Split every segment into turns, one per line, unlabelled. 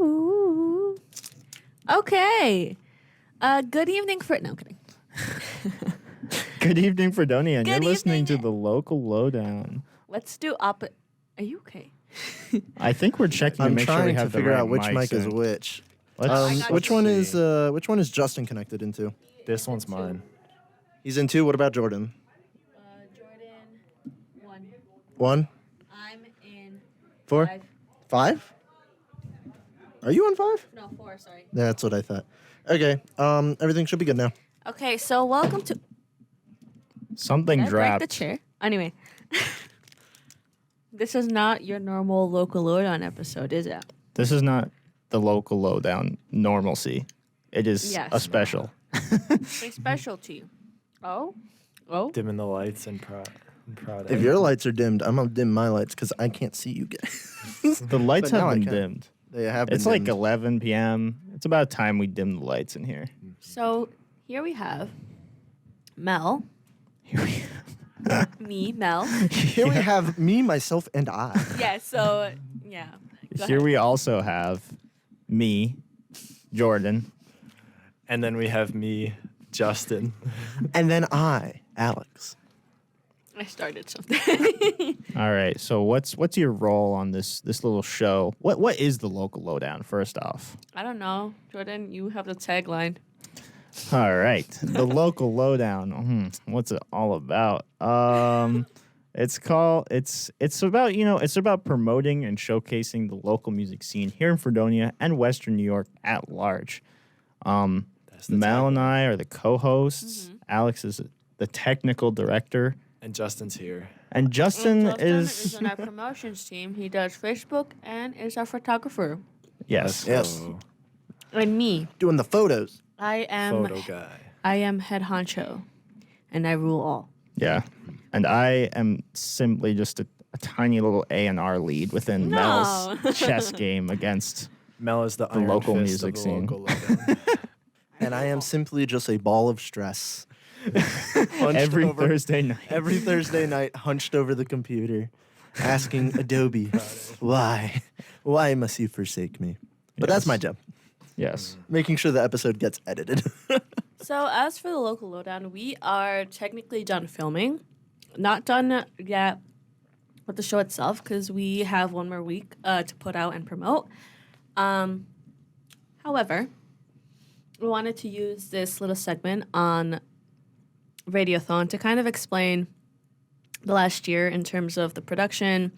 Ooh. Okay. Good evening for... No, I'm kidding.
Good evening, Fredonia, and
Good
you're listening
evening.
to the Local Lowdown.
Let's do Are you okay?
I think we're checking to
I'm
make sure we
trying to
have the
figure
right
out which
mics
mic is
in.
which.
I got
Which
you.
which one is Justin connected into?
This one's mine.
He's in 2. What about Jordan?
Jordan, 1.
1,
I'm in
4,
5.
5. Are you on 5?
No, 4, sorry.
That's what I thought. Okay. Everything should be good now.
Okay, so welcome to...
Something
Did I break
dropped.
the chair? Anyway. This is not your normal Local Lowdown episode, is it?
This is not the Local Lowdown normalcy. It is
Yes.
a special.
It's special to you. Oh?
Dimming the lights and proud.
If your lights are dimmed, I'm gonna dim my lights because I can't see you guys.
The lights
But now
have
I
been
can.
dimmed.
They have been
It's like
dimmed.
11 p.m. It's about time we dim the lights in here.
So here we have Mel.
Here we
Me, Mel.
Here we have me, myself, and I.
Yeah, so, yeah. Go
Here
ahead.
we also have me, Jordan.
And then we have me, Justin.
And then I, Alex.
I started something.
All right. So what's your role on this little show? What is the Local Lowdown? First off.
I don't know. Jordan, you have the tagline.
All right. The Local Lowdown. What's it all about? It's about, it's about promoting and showcasing the local music scene here in Fredonia and Western New York at large.
That's the
Mel and
tagline.
I are the co-hosts. Alex is the technical director.
And Justin's here.
And Justin,
Justin
is
is on our promotions team. He does Facebook and is our photographer.
yes.
Yes.
Go.
And me,
Doing the photos.
I am
Photo guy.
I am head honcho, and I rule all.
Yeah. And I am simply just a tiny little A&R lead within
No.
Mel's chess game against
Mel is the
The
iron
local
fist
music
of the
scene.
Local Lowdown.
And I am simply just a ball of stress.
every
over-
Thursday night.
Every Thursday night, hunched over the computer, asking Adobe, why must you forsake me? But that's
Yes.
my job,
Yes.
making sure the episode gets edited.
So as for the Local Lowdown, we are technically done filming. Not done yet with the show itself because we have one more week to put out and promote. However, we wanted to use this little segment on Radiothon to kind of explain the last year in terms of the production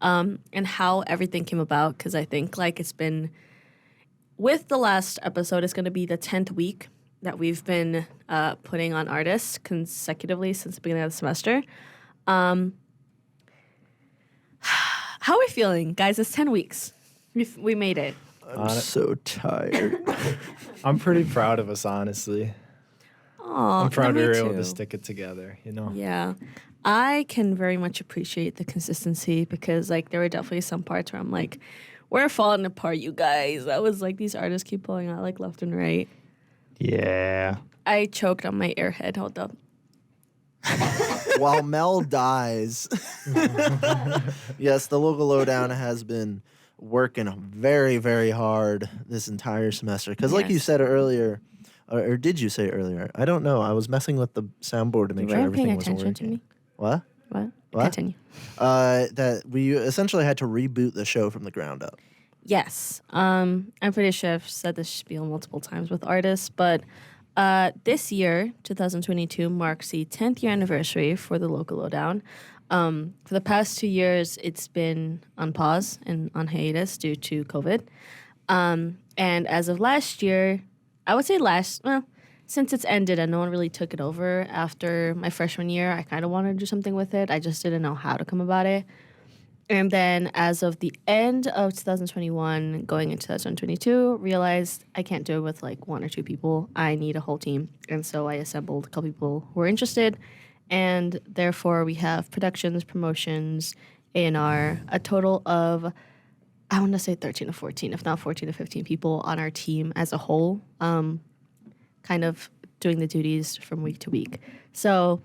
and how everything came about because I think like it's been with the last episode, it's going to be the 10th week that we've been putting on artists consecutively since the beginning of the semester. How are we feeling, guys? It's 10 weeks. We made it.
I'm so tired.
I'm pretty proud of us, honestly.
Aw,
I'm proud
me
we were able
too.
to stick it together, you know?
Yeah. I can very much appreciate the consistency because like there were definitely some parts where I'm like, we're falling apart, you guys. I was like, these artists keep pulling out like left and right.
Yeah.
I choked on my airhead. Hold up.
While Mel dies. Yes, the Local Lowdown has been working very, very hard this entire semester. Because like you
Yes.
said earlier, or did you say earlier? I don't know. I was messing with the soundboard to make
You
sure
weren't paying
everything was
attention to
working.
me.
What?
What? Continue.
That we essentially had to reboot the show from the ground up.
Yes. I'm pretty sure I've said this spiel multiple times with artists, but this year, 2022, marks the 10th year anniversary for the Local Lowdown. For the past 2 years, it's been on pause and on hiatus due to COVID. And as of last year, I would say since it's ended and no one really took it over after my freshman year, I kind of wanted to do something with it. I just didn't know how to come about it. And then as of the end of 2021, going into 2022, realized I can't do it with like 1 or 2 people. I need a whole team. And so I assembled a couple people who were interested. And therefore we have productions, promotions, A&R, a total of, I want to say 13 to 14, if not 14 to 15 people on our team as a whole, kind of doing the duties from week to week. So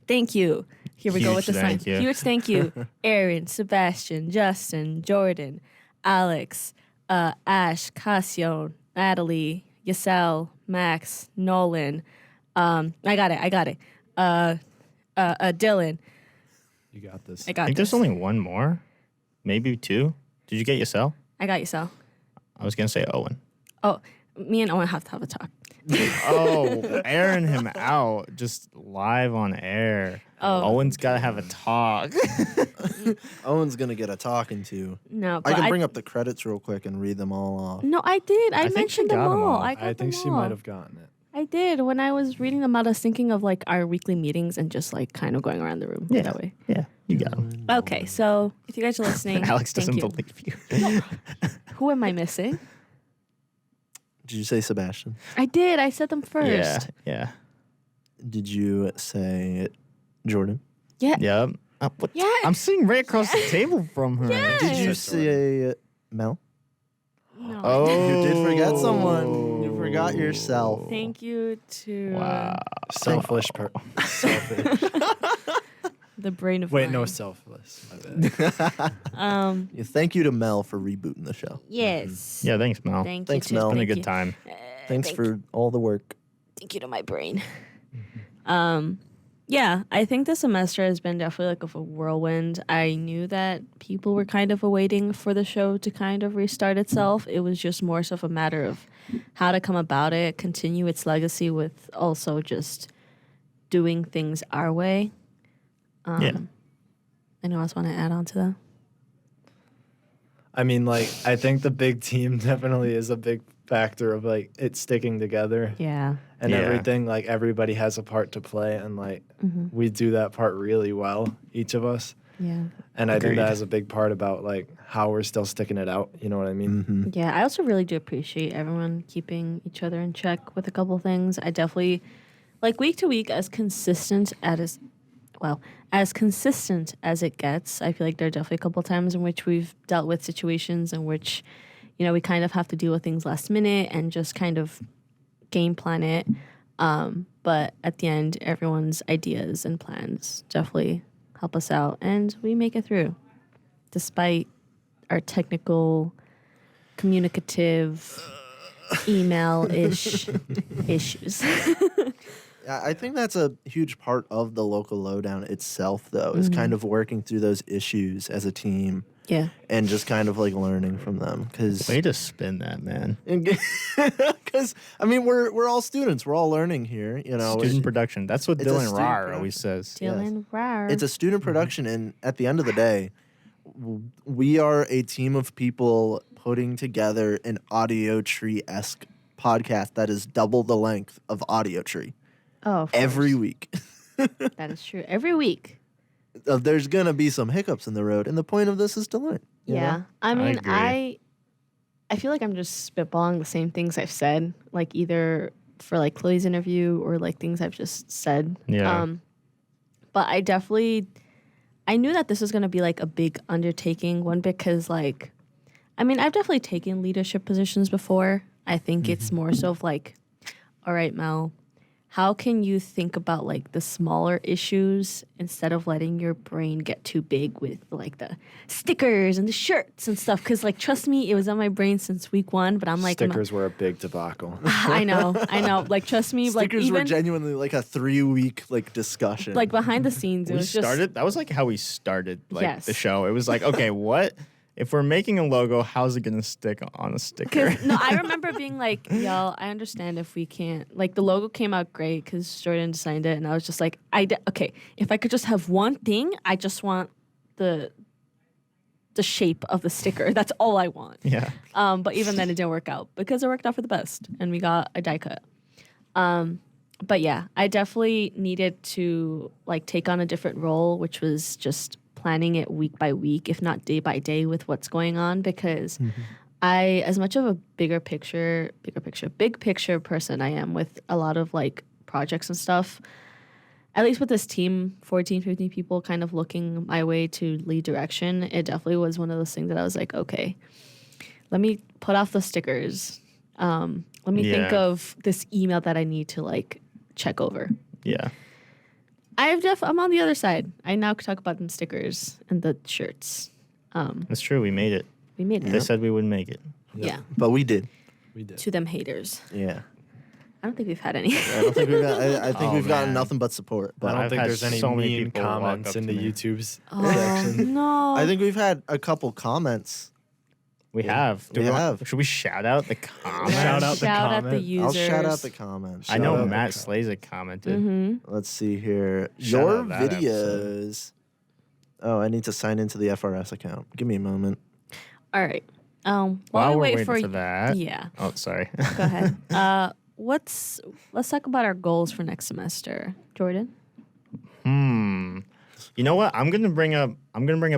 thank you. Here we go with the
Huge
sign.
thank you.
Huge thank you. Aaron, Sebastian, Justin, Jordan, Alex, Ash, Cassio, Natalie, Yasel, Max, Nolan. I got it. Dylan.
You got this.
I
I
got
think
this.
there's only one more, maybe two. Did you get Yasel?
I got Yasel.
I was gonna say Owen.
Oh, me and Owen have to have a talk.
Oh, airing him out just live on air.
Oh.
Owen's got to have a talk.
Owen's gonna get a talking to.
No,
I
but
can bring up the credits real quick and read them all off.
No, I did. I
I think she
mentioned them
got 'em
all.
all.
I got
I think
them
she
all.
might have gotten it.
I did. When I was reading them out, I was thinking of like our weekly meetings and just like kind of going around the room that way.
Yeah, you got him.
Okay, so if you guys are listening,
Alex
thank
doesn't
you.
believe you.
Who am I missing?
Did you say Sebastian?
I did. I said them first.
Yeah.
Did you say Jordan?
Yeah.
Yep. What?
Yeah.
I'm sitting right across the table from her.
Yeah.
Did you
Said Jordan.
say Mel?
No.
Oh.
You did forget someone. You forgot yourself.
Thank you to
Wow.
Selfish. Selfish.
the brain of
Wait,
mine.
no, selfless. My bad.
Yeah, thank you to Mel for rebooting the show.
Yes.
Yeah, thanks, Mel.
Thanks,
you.
Mel.
It's been a
Thank
good
you.
time.
Thanks
thank
for all the work.
Thank you to my brain. Yeah, I think the semester has been definitely like of a whirlwind. I knew that people were kind of awaiting for the show to kind of restart itself. It was just more so of a matter of how to come about it, continue its legacy with also just doing things our way.
Yeah.
Anyone else want to add on to that?
I mean, like, I think the big team definitely is a big factor of like it sticking together
Yeah.
and
Yeah.
everything. Like, everybody has a part to play, and like we do that part really well, each of us.
Yeah.
And I think
Agreed.
that is a big part about like how we're still sticking it out. You know what I mean?
Mm-hmm.
Yeah, I also really do appreciate everyone keeping each other in check with a couple things. I definitely, like week to week, as consistent as it gets. I feel like there are definitely a couple times in which we've dealt with situations in which, you know, we kind of have to deal with things last minute and just kind of game plan it. But at the end, everyone's ideas and plans definitely help us out, and we make it through, despite our technical, communicative, email-ish issues.
I think that's a huge part of the local lowdown itself, though, is kind of working through those issues as a team
Yeah.
and just kind of like learning from them. Because,
Way to spin that, man.
I mean, we're all students. We're all learning here. You know,
Student production. That's what
it's a
Dylan
student
Rar
production.
always says.
Dylan Rar.
it's a student production, and at the end of the day, we are a team of people putting together an Audio Tree-esque podcast that is double the length of Audio Tree
Oh, of
every
course.
week.
That is true. Every week.
There's gonna be some hiccups in the road, and the point of this is to learn. you
Yeah.
know?
I mean,
agree.
I feel like I'm just spitballing the same things I've said, like either for like Chloe's interview or like things I've just said.
Yeah.
But I knew that this was going to be like a big undertaking, one because like, I mean, I've definitely taken leadership positions before. I think it's more so of like, all right, Mel, how can you think about like the smaller issues instead of letting your brain get too big with like the stickers and the shirts and stuff? Because like, trust me, it was on my brain since week one, but I'm like,
Stickers were a big debacle.
I know. Like, trust me, like
Stickers were
even
genuinely like a 3-week like discussion.
like behind the scenes, it
We
was just
started. That was like how we started like
Yes.
the show. It was like, okay, what if we're making a logo? How's it gonna stick on a sticker?
Because no, I remember being like, y'all, I understand if we can't. Like the logo came out great because Jordan designed it, and I was just like, okay, if I could just have one thing, I just want the shape of the sticker. That's all I want.
Yeah.
But even then, it didn't work out because it worked out for the best, and we got a die cut. But yeah, I definitely needed to like take on a different role, which was just planning it week by week, if not day by day, with what's going on. Because I, as much of a big picture person I am with a lot of like projects and stuff, at least with this team, 14, 15 people kind of looking my way to lead direction, it definitely was one of those things that I was like, okay, let me put off the stickers. Let me think
Yeah.
of this email that I need to like check over.
Yeah.
I'm on the other side. I now can talk about them stickers and the shirts.
That's true. We made it.
We made it.
They said we wouldn't make it.
Yeah.
But we did.
We did.
To them haters.
Yeah.
I don't think we've had any.
I don't think we've got, I think
Oh,
we've gotten
man.
nothing but support.
I
But
don't
I've
think
had
there's any
so many
mean
people walk
comments
up
in
to
the
me.
YouTube's
Oh,
section.
no.
I think we've had a couple comments.
We
Yeah.
have.
We have.
Should we shout out the comments?
Shout out the
Shout out the
comment.
users.
I'll shout out the comments.
I
Shout
know
out the
Matt
comment.
Slazek commented.
Mm-hmm.
Let's see here.
Shout
Your
out that
videos. Oh, I need to sign into the FRS account. Give me a moment.
All right.
While
While we
we're
wait
waiting for that.
Yeah.
Oh, sorry.
Go ahead. Let's talk about our goals for next semester, Jordan.
You know what? I'm gonna bring up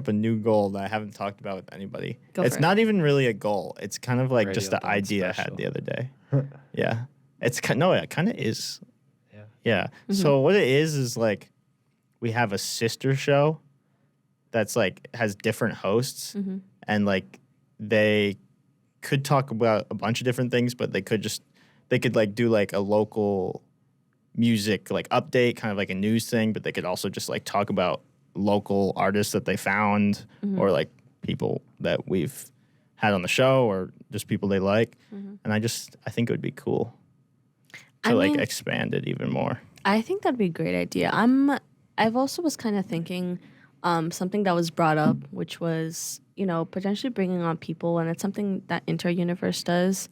a new goal that I haven't talked about with anybody.
Go
It's
for it.
not even really a goal. It's kind of like just an
Radiothon
idea I
special.
had the other day. Yeah. It kind of is.
Yeah.
Yeah. So what it is like we have a sister show that's like has different hosts and like they could talk about a bunch of different things, but they could like do like a local music like update, kind of like a news thing, but they could also just like talk about local artists that they found or like people that we've had on the show or just people they like. And I think it would be cool to
I mean-
expand it even more.
I think that'd be a great idea. I've also was kind of thinking something that was brought up, which was, potentially bringing on people, and it's something that Inter-Universe does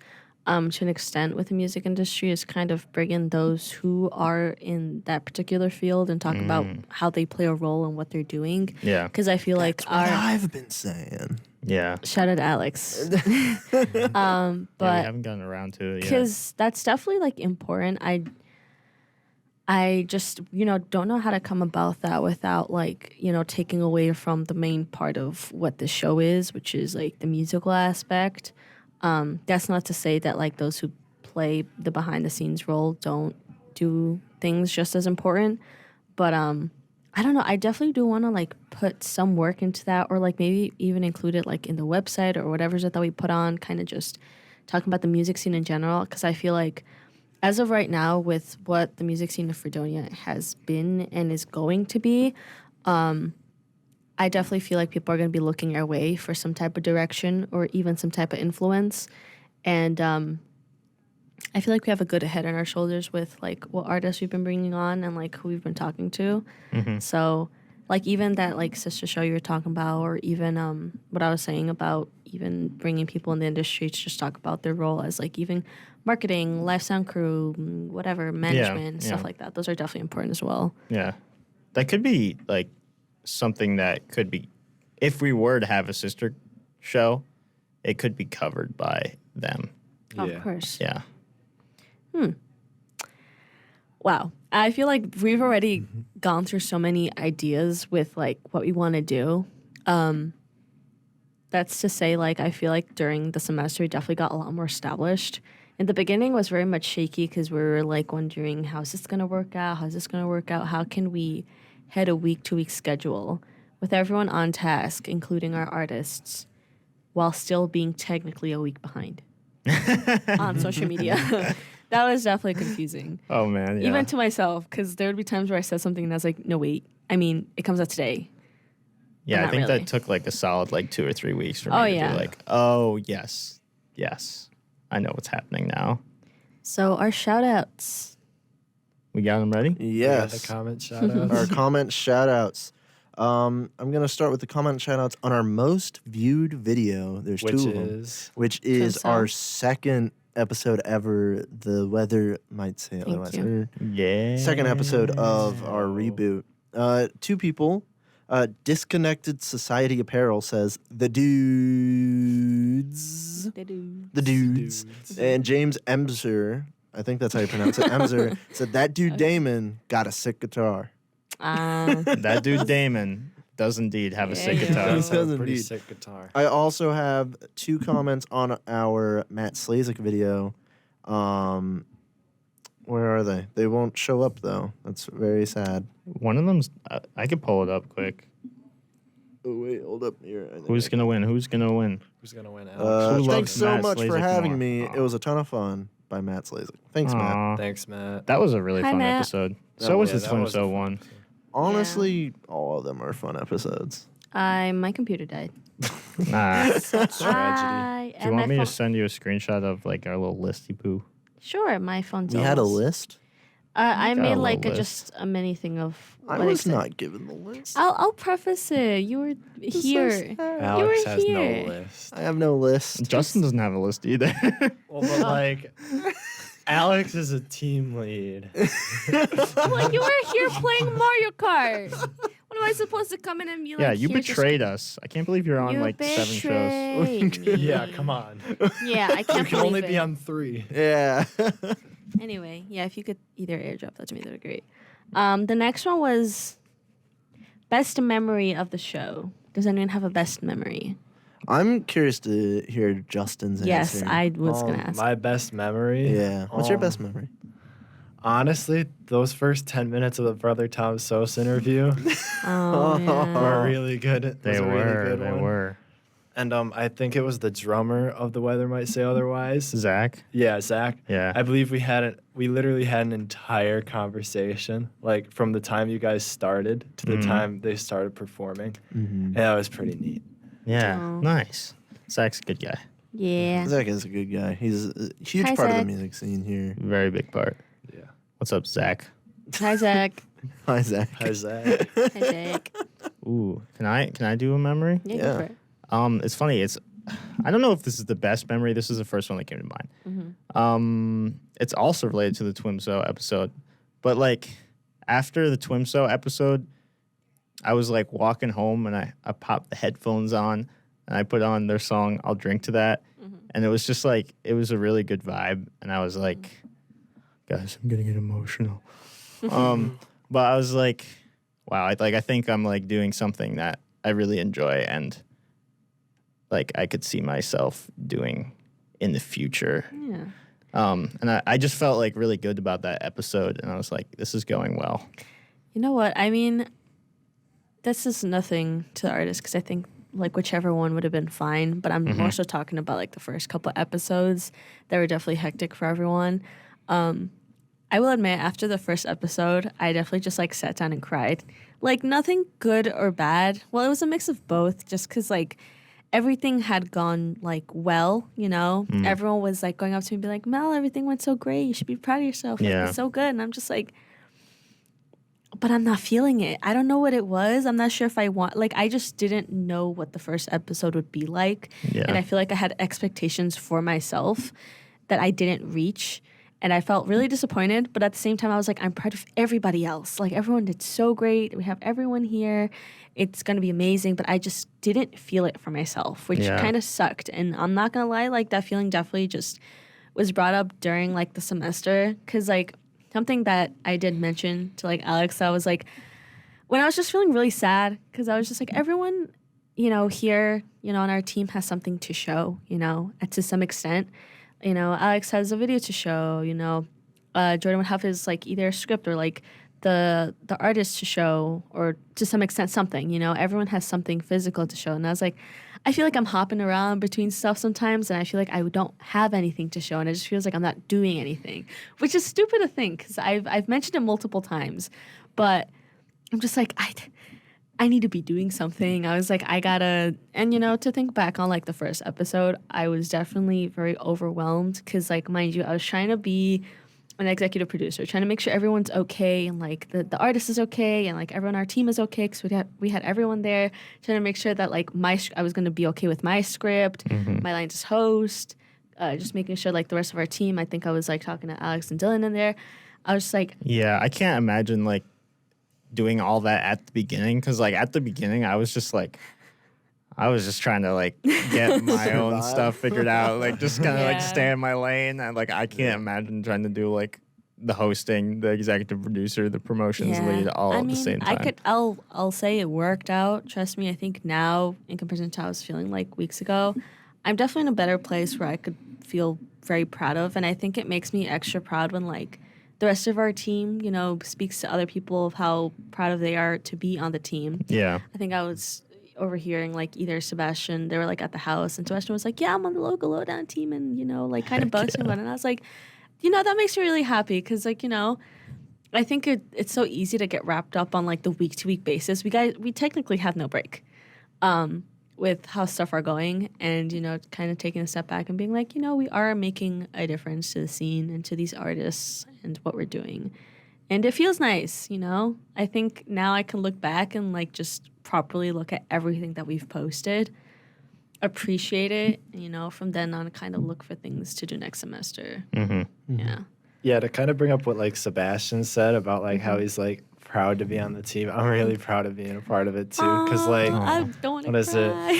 to an extent with the music industry, is kind of bring in those who are in that particular field and talk about how they play a role in what they're doing.
Yeah.
Because I feel like
What I've been saying.
Yeah.
shout out Alex.
Yeah, we
But
haven't gotten around to it yet.
because that's definitely like important. I just don't know how to come about that without like taking away from the main part of what the show is, which is like the musical aspect. That's not to say that like those who play the behind the scenes role don't do things just as important, but I don't know. I definitely do want to like put some work into that, or like maybe even include it like in the website or whatever's it that we put on, kind of just talking about the music scene in general, because I feel like as of right now, with what the music scene of Fredonia has been and is going to be, I definitely feel like people are going to be looking our way for some type of direction or even some type of influence. And I feel like we have a good head on our shoulders with like what artists we've been bringing on and like who we've been talking to. So like even that like sister show you were talking about, or even what I was saying about even bringing people in the industry to just talk about their role as like even marketing, live sound crew, whatever, management, stuff
yeah.
like that. Those are definitely important as well.
Yeah. That could be like something that could be, if we were to have a sister show, it could be covered by them.
Of course.
Yeah.
Wow. I feel like we've already gone through so many ideas with like what we want to do. That's to say, like, I feel like during the semester, we definitely got a lot more established. In the beginning, was very much shaky because we were like wondering, how's this going to work out? How's this going to work out? How can we head a week-to-week schedule with everyone on task, including our artists, while still being technically a week behind on social media? That was definitely confusing.
Oh, man. Yeah.
Even to myself, because there would be times where I said something and I was like, no, wait. I mean, it comes out today.
Yeah, I
not
think
really.
that took like a solid like 2 or 3 weeks for me
Oh,
to
yeah.
be like, oh, yes, I know what's happening now.
So our shout outs.
We got them ready?
Yes.
The comment shout out.
Our comment shout outs. I'm going to start with the comment shout outs on our most viewed video. There's
Which
two of them.
is
Which is
so.
our second episode ever. The weather might say
Thank
otherwise.
you.
Yeah.
Second episode of our reboot. Two people. Disconnected Society Apparel says the dudes. The dudes. And James Emser, I think that's how you pronounce it. Emser said that dude Damon got a sick guitar.
That dude Damon does indeed have a sick
Yeah.
guitar.
Does
a pretty
indeed.
sick guitar.
I also have two comments on our Matt Slazek video. Where are they? They won't show up though. That's very sad.
One of them's, I could pull it up quick.
Oh wait, hold up here. I think
Who's
I
going to win? Who's going to win?
Who's gonna win?
Who
Alex?
loves
thanks so
Matt
much for
Slazek
having
more?
me.
Aw.
It was a ton of fun by Matt Slazek. Thanks, Matt.
Aw.
Thanks, Matt.
That was a really
Hi,
fun
Matt.
episode.
That
So was
was-
the
that
Twin
was a
So
fun
one.
episode.
Honestly, all of them are fun episodes.
My computer died.
Nah.
I
Do you want me to send you a screenshot of like our little listy poo?
Sure, my phone's
We had a
almost-
list.
I
got a
made
little
like
list.
just a mini thing of.
I
what
was
exact-
not given the list.
I'll preface it. You were here.
sad.
Alex
were
has no
here.
list.
I have no list.
Justin doesn't have a list either.
Well, but like, Alex is a team lead.
Well, you were here playing Mario Kart. What am I supposed to come in and be like?
yeah, you
here, just-
betrayed us. I can't believe you're on
You
like 7 shows.
betrayed me.
Yeah, come on.
Yeah, I can't
You can
believe
only
it.
be on 3.
Yeah.
Anyway, yeah, if you could either airdrop that to me, that would be great. The next one was best memory of the show. Does anyone have a best memory?
I'm curious to hear Justin's
Yes,
answer.
I was gonna ask.
My best memory.
Yeah. What's your best memory?
Honestly, those first 10 minutes of the Brother Tom Sos interview
Oh, yeah.
were really good.
They
was a really
were.
good
They
one.
were.
And I think it was the drummer of The Weather Might Say Otherwise.
Zach.
Yeah, Zach.
Yeah.
I believe we literally had an entire conversation, like from the time you guys started to the time they started performing. And that was pretty neat.
Yeah.
Oh.
Nice. Zach's a good guy.
Yeah.
Zach is a good guy. He's a huge
Hi,
part of
Zach.
the music scene here.
Very big part.
Yeah.
What's up, Zach?
Hi, Zach.
Hi, Zach.
Hi, Zach.
Hi, Zach.
Ooh, can I do a memory?
Yeah,
Yeah.
go for it.
It's funny. I don't know if this is the best memory. This is the first one that came to mind. It's also related to the Twimso episode, but like after the Twimso episode, I was like walking home and I popped the headphones on and I put on their song "I'll Drink to That," and it was just like it was a really good vibe, and I was like, guys, I'm gonna get emotional. But I was like, wow, I think I'm like doing something that I really enjoy and like I could see myself doing in the future.
Yeah.
And I just felt like really good about that episode, and I was like, this is going well.
You know what? I mean, this is nothing to the artist because I think like whichever one would have been fine. But I'm more so talking about like the first couple episodes that were definitely hectic for everyone. I will admit, after the first episode, I definitely just like sat down and cried. Like nothing good or bad. Well, it was a mix of both, just because like everything had gone like well, you know. Everyone was like going up to me and be like, "Mel, everything went so great. You should be proud of yourself. Like,
Yeah.
it's so good." And I'm just like, but I'm not feeling it. I don't know what it was. I'm not sure if I want, like, I just didn't know what the first episode would be like.
Yeah.
And I feel like I had expectations for myself that I didn't reach. And I felt really disappointed. But at the same time, I was like, I'm proud of everybody else. Like, everyone did so great. We have everyone here. It's going to be amazing. But I just didn't feel it for myself, which
Yeah.
kind of sucked. And I'm not going to lie, like, that feeling definitely just was brought up during, like, the semester. Because, like, something that I did mention to like Alex, I was like, when I was just feeling really sad, because I was just like, everyone, you know, here, you know, on our team has something to show, you know, and to some extent. You know, Alex has a video to show, you know, Jordan would have his like either a script or like the artist to show, or to some extent something, you know, everyone has something physical to show. And I was like, I feel like I'm hopping around between stuff sometimes, and I feel like I don't have anything to show, and it just feels like I'm not doing anything, which is stupid to think because I've mentioned it multiple times, but I'm just like, I need to be doing something. I was like, I gotta, and you know, to think back on like the first episode, I was definitely very overwhelmed because, like, mind you, I was trying to be an executive producer, trying to make sure everyone's okay and like the artist is okay and like everyone on our team is okay because we had everyone there, trying to make sure that like I was gonna be okay with my script, my lines as host, just making sure like the rest of our team. I think I was like talking to Alex and Dylan in there. I was just like,
Yeah, I can't imagine like doing all that at the beginning, because like at the beginning I was just trying to like get my own stuff figured out, like just kind of like
Yeah.
stay in my lane, and like I can't imagine trying to do like the hosting, the executive producer, the promotions lead all at the same time.
I'll say it worked out. Trust me. I think now, in comparison to how I was feeling like weeks ago, I'm definitely in a better place where I could feel very proud of, and I think it makes me extra proud when like the rest of our team, you know, speaks to other people of how proud of they are to be on the team.
Yeah.
I think I was overhearing like either Sebastian, they were like at the house, and Sebastian was like, "Yeah, I'm on the local lowdown team," and you know, like kind of boasting about it. And I was like, you know, that makes me really happy because, like, you know, I think it's so easy to get wrapped up on like the week to week basis. We technically have no break, with how stuff are going, and kind of taking a step back and being like, we are making a difference to the scene and to these artists and what we're doing, and it feels nice. I think now I can look back and like just properly look at everything that we've posted, appreciate it, from then on kind of look for things to do next semester. Yeah.
Yeah, to kind of bring up what like Sebastian said about like how he's like proud to be on the team. I'm really proud of being a part of it too, because like
I don't want to
what is
cry.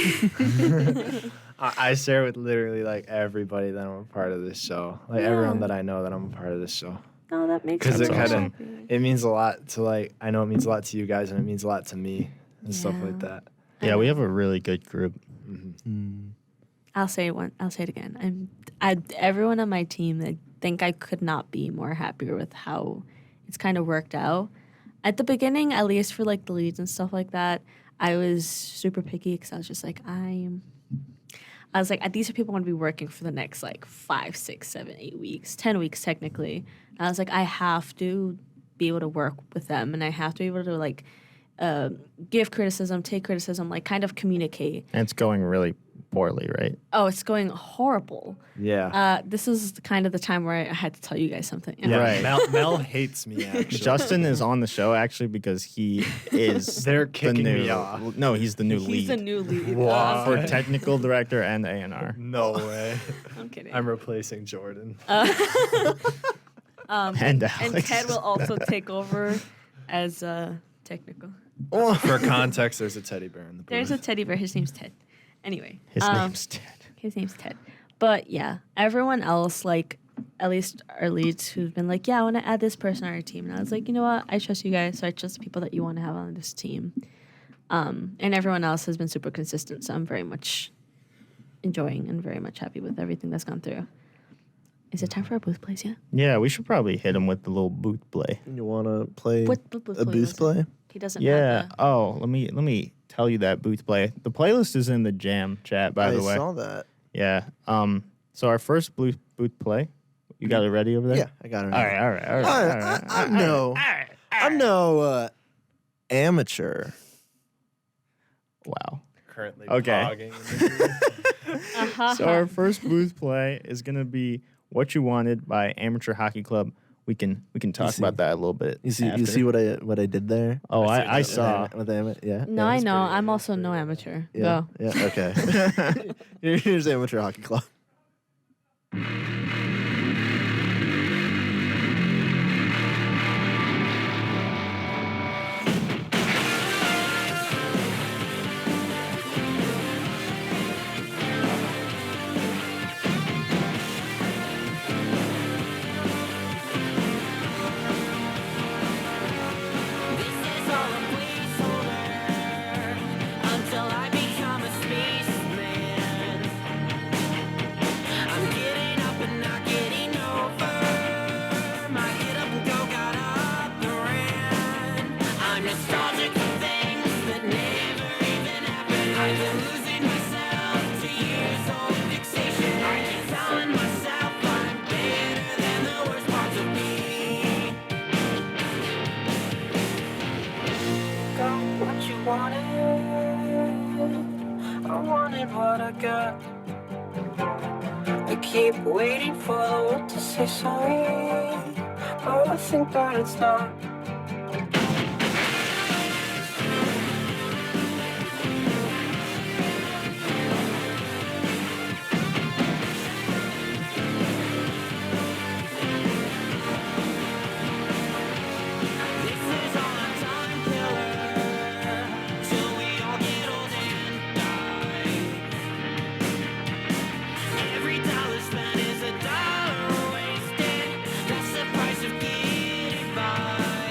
it? I share with literally like everybody that I'm a part of this show, like everyone that I know that I'm a part of this show.
Oh, that makes
Because
sense.
it kind
awesome.
of it means a lot to like I know it means a lot to you guys and it means a lot to me and stuff
Yeah.
like that.
Yeah, we have a really good group.
I'll say it again. Everyone on my team, I think I could not be more happier with how it's kind of worked out. At the beginning, at least for like the leads and stuff like that, I was super picky because I was just like, I was like, these are people I'm going to be working for the next like 5, 6, 7, 8 weeks, 10 weeks technically. And I was like, I have to be able to work with them, and I have to be able to like give criticism, take criticism, like kind of communicate.
And it's going really poorly, right?
Oh, it's going horrible.
Yeah.
This is kind of the time where I had to tell you guys something.
Yeah,
Right.
Mel hates me actually.
Justin is on the show actually because he is
They're
the
kicking
new,
me off.
No, he's the new
He's
lead
the new lead.
Wow.
for technical director and A&R.
No way.
I'm kidding.
I'm replacing Jordan.
And
And
Alex.
Ted will also take over as technical.
For context, there's a teddy bear in the booth.
There's a teddy bear. His name's Ted. Anyway.
His name's Ted.
His name's Ted. But yeah, everyone else, like at least our leads who've been like, yeah, I want to add this person on our team. And I was like, you know what? I trust you guys. So I trust the people that you want to have on this team. And everyone else has been super consistent. So I'm very much enjoying and very much happy with everything that's gone through. Is it time for our booth plays yet?
Yeah, we should probably hit him with the little booth play.
You want to play
What
a
play
booth
was it?
play?
He doesn't
Yeah.
have
Oh, let me tell you that booth play. The playlist is in the jam chat, by the way.
I saw that.
Yeah. So our first booth play. You got it ready over there?
Yeah, I got it.
All right.
I'm no amateur.
Wow.
Currently
Okay.
Uh-huh.
So our first booth play is gonna be "What You Wanted" by Amateur Hockey Club. We can talk
see-
about that a little bit.
You see
after.
what I did there?
Oh, I saw.
With yeah.
No,
yeah,
I
it's
know.
pretty-
I'm also no amateur.
Yeah.
Go.
Yeah. Okay. Here's amateur hockey club.
This is all a placeholder until I become a spaceman. I'm getting up and not getting over. My get up and go got up and ran. I'm nostalgic for things that never even happened. I've been losing myself to years old fixation. I keep telling myself I'm better than the worst parts of me. Got what you wanted. I wanted what I got. I keep waiting for the world to say sorry, but I think that it's not. This is all a time killer till we all get old and die. Every dollar spent is a dollar wasted. That's the price of getting by.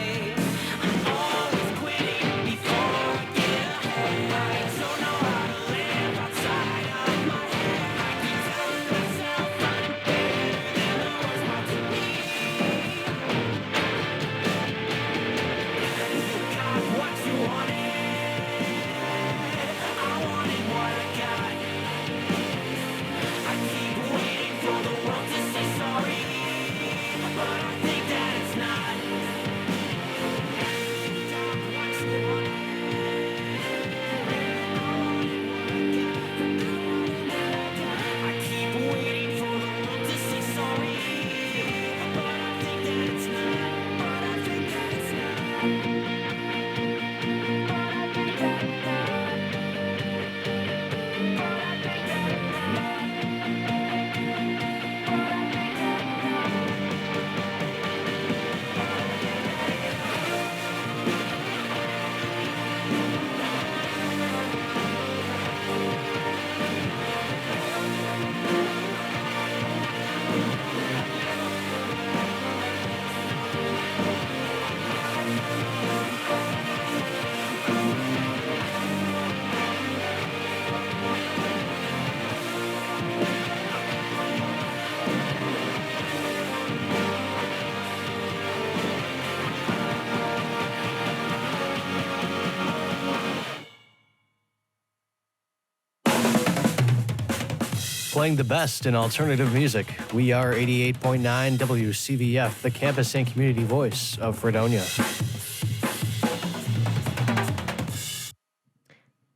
playing the best in alternative music. We are 88.9 WCVF, the campus and community voice of Fredonia.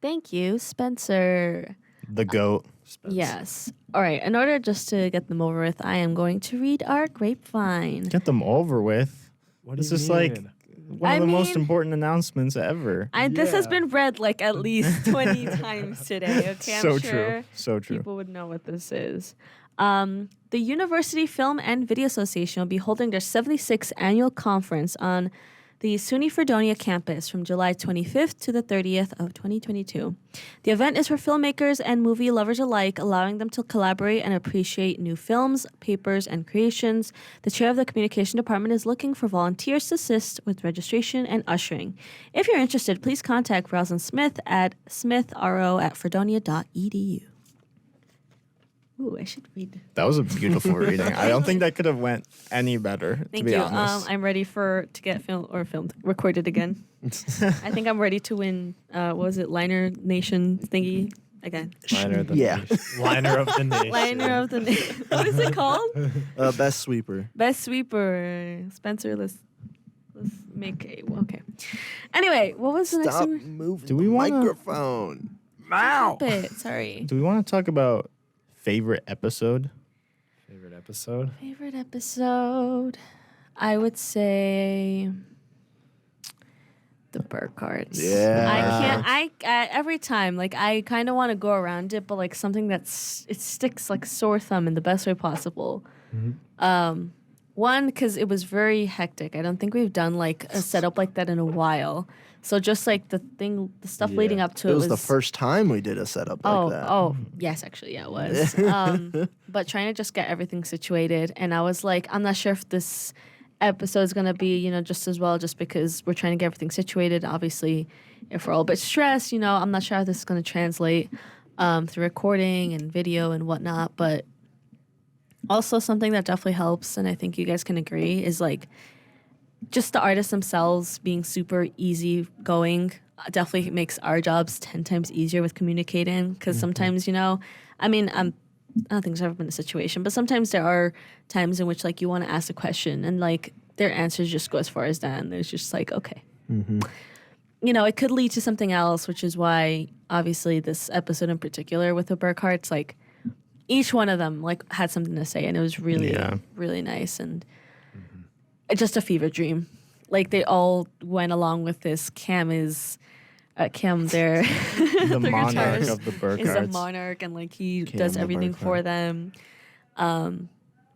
Thank you, Spencer.
The GOAT.
Yes. All right. In order just to get them over with, I am going to read our grapevine.
Get them over with.
What
This
do you
is like
mean?
one of the most
mean-
important announcements ever.
This has
Yeah.
been read like at least 20 times today. Okay, I'm
So
sure
true. So true.
people would know what this is. The University Film and Video Association will be holding their 76th annual conference on the SUNY Fredonia campus from July 25th to the 30th of 2022. The event is for filmmakers and movie lovers alike, allowing them to collaborate and appreciate new films, papers, and creations. The chair of the communication department is looking for volunteers to assist with registration and ushering. If you're interested, please contact Roslyn Smith at smithro@fredonia.edu. Ooh, I should read.
That was a beautiful reading. I don't think that could have went any better, to
Thank
be
you.
honest.
I'm ready to get filmed, recorded again. I think I'm ready to win. What was it, Liner Nation thingy again?
Liner of the
Yeah.
nation. Liner of the nation.
Liner of the nation. What is it called?
Best sweeper.
Best sweeper. Spencer, let's make a okay. Anyway, what was the next
Stop
one?
moving
Do we
the
wanna-
microphone.
Stop it. Sorry.
Do we want to talk about favorite episode?
Favorite episode?
Favorite episode? I would say the Burkharts.
Yeah.
I can't. I every time like I kind of want to go around it, but like something it sticks like sore thumb in the best way possible. One, because it was very hectic. I don't think we've done like a setup like that in a while. So just like the stuff leading up to
It
it
was the first time we did a setup like that.
Oh, yes, actually, yeah, it was. But trying to just get everything situated, and I was like, I'm not sure if this episode is gonna be, just as well, just because we're trying to get everything situated. Obviously, if we're all a bit stressed, I'm not sure how this is gonna translate through recording and video and whatnot. But also something that definitely helps, and I think you guys can agree, is like just the artists themselves being super easygoing definitely makes our jobs 10 times easier with communicating. Because sometimes, I don't think there's ever been a situation, but sometimes there are times in which like you want to ask a question and like their answers just go as far as that. And it's just like, okay. It could lead to something else, which is why obviously this episode in particular with the Burkharts, like each one of them like had something to say, and it was really, really nice. And just a fever dream. Like they all went along with this. Cam there.
The monarch
guitarist
of the
Is a
Burkharts.
monarch, and like he
Cam
does
the
everything for
Burkhart.
them.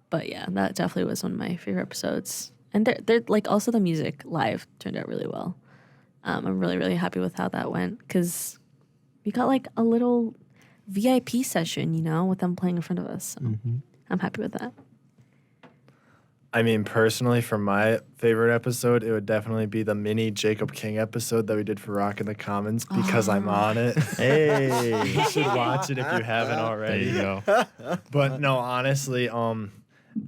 But yeah, that definitely was one of my favorite episodes. And they're like also the music live turned out really well. I'm really, really happy with how that went because we got like a little VIP session, with them playing in front of us. So I'm happy with that.
I mean, personally, for my favorite episode, it would definitely be the mini Jacob King episode that we did for Rock in the Commons because I'm on it.
Hey,
You should watch it if you haven't
there
already.
you go.
But no, honestly, I'm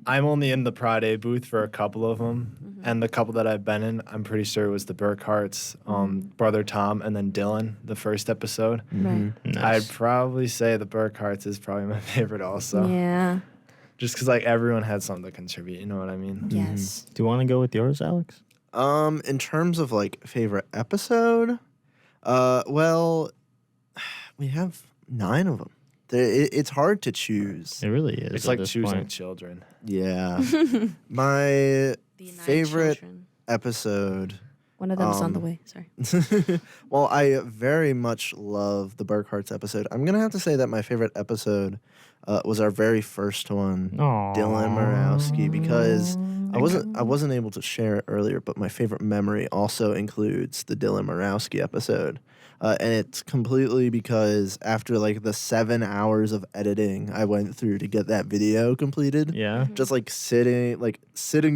only in the Pride A booth for a couple of them, and the couple that I've been in, I'm pretty sure it was the Burkharts, brother Tom, and then Dylan. The first episode,
Right.
Nice.
I'd probably say the Burkharts is probably my favorite also,
Yeah.
just because like everyone had something to contribute. You know what I mean?
Yes.
Do you want to go with yours, Alex?
In terms of like favorite episode, well, we have 9 of them. It's hard to choose.
It really is.
It's
at
like
this
choosing
point.
children.
Yeah. My
The 9
favorite
children.
episode.
One of them's on the way. Sorry.
Well, I very much love the Burkharts episode. I'm gonna have to say that my favorite episode was our very first one,
Aw.
Dylan Murawski, because I wasn't able to share it earlier, but my favorite memory also includes the Dylan Murawski episode. And it's completely because after like the 7 hours of editing I went through to get that video completed,
Yeah.
just like sitting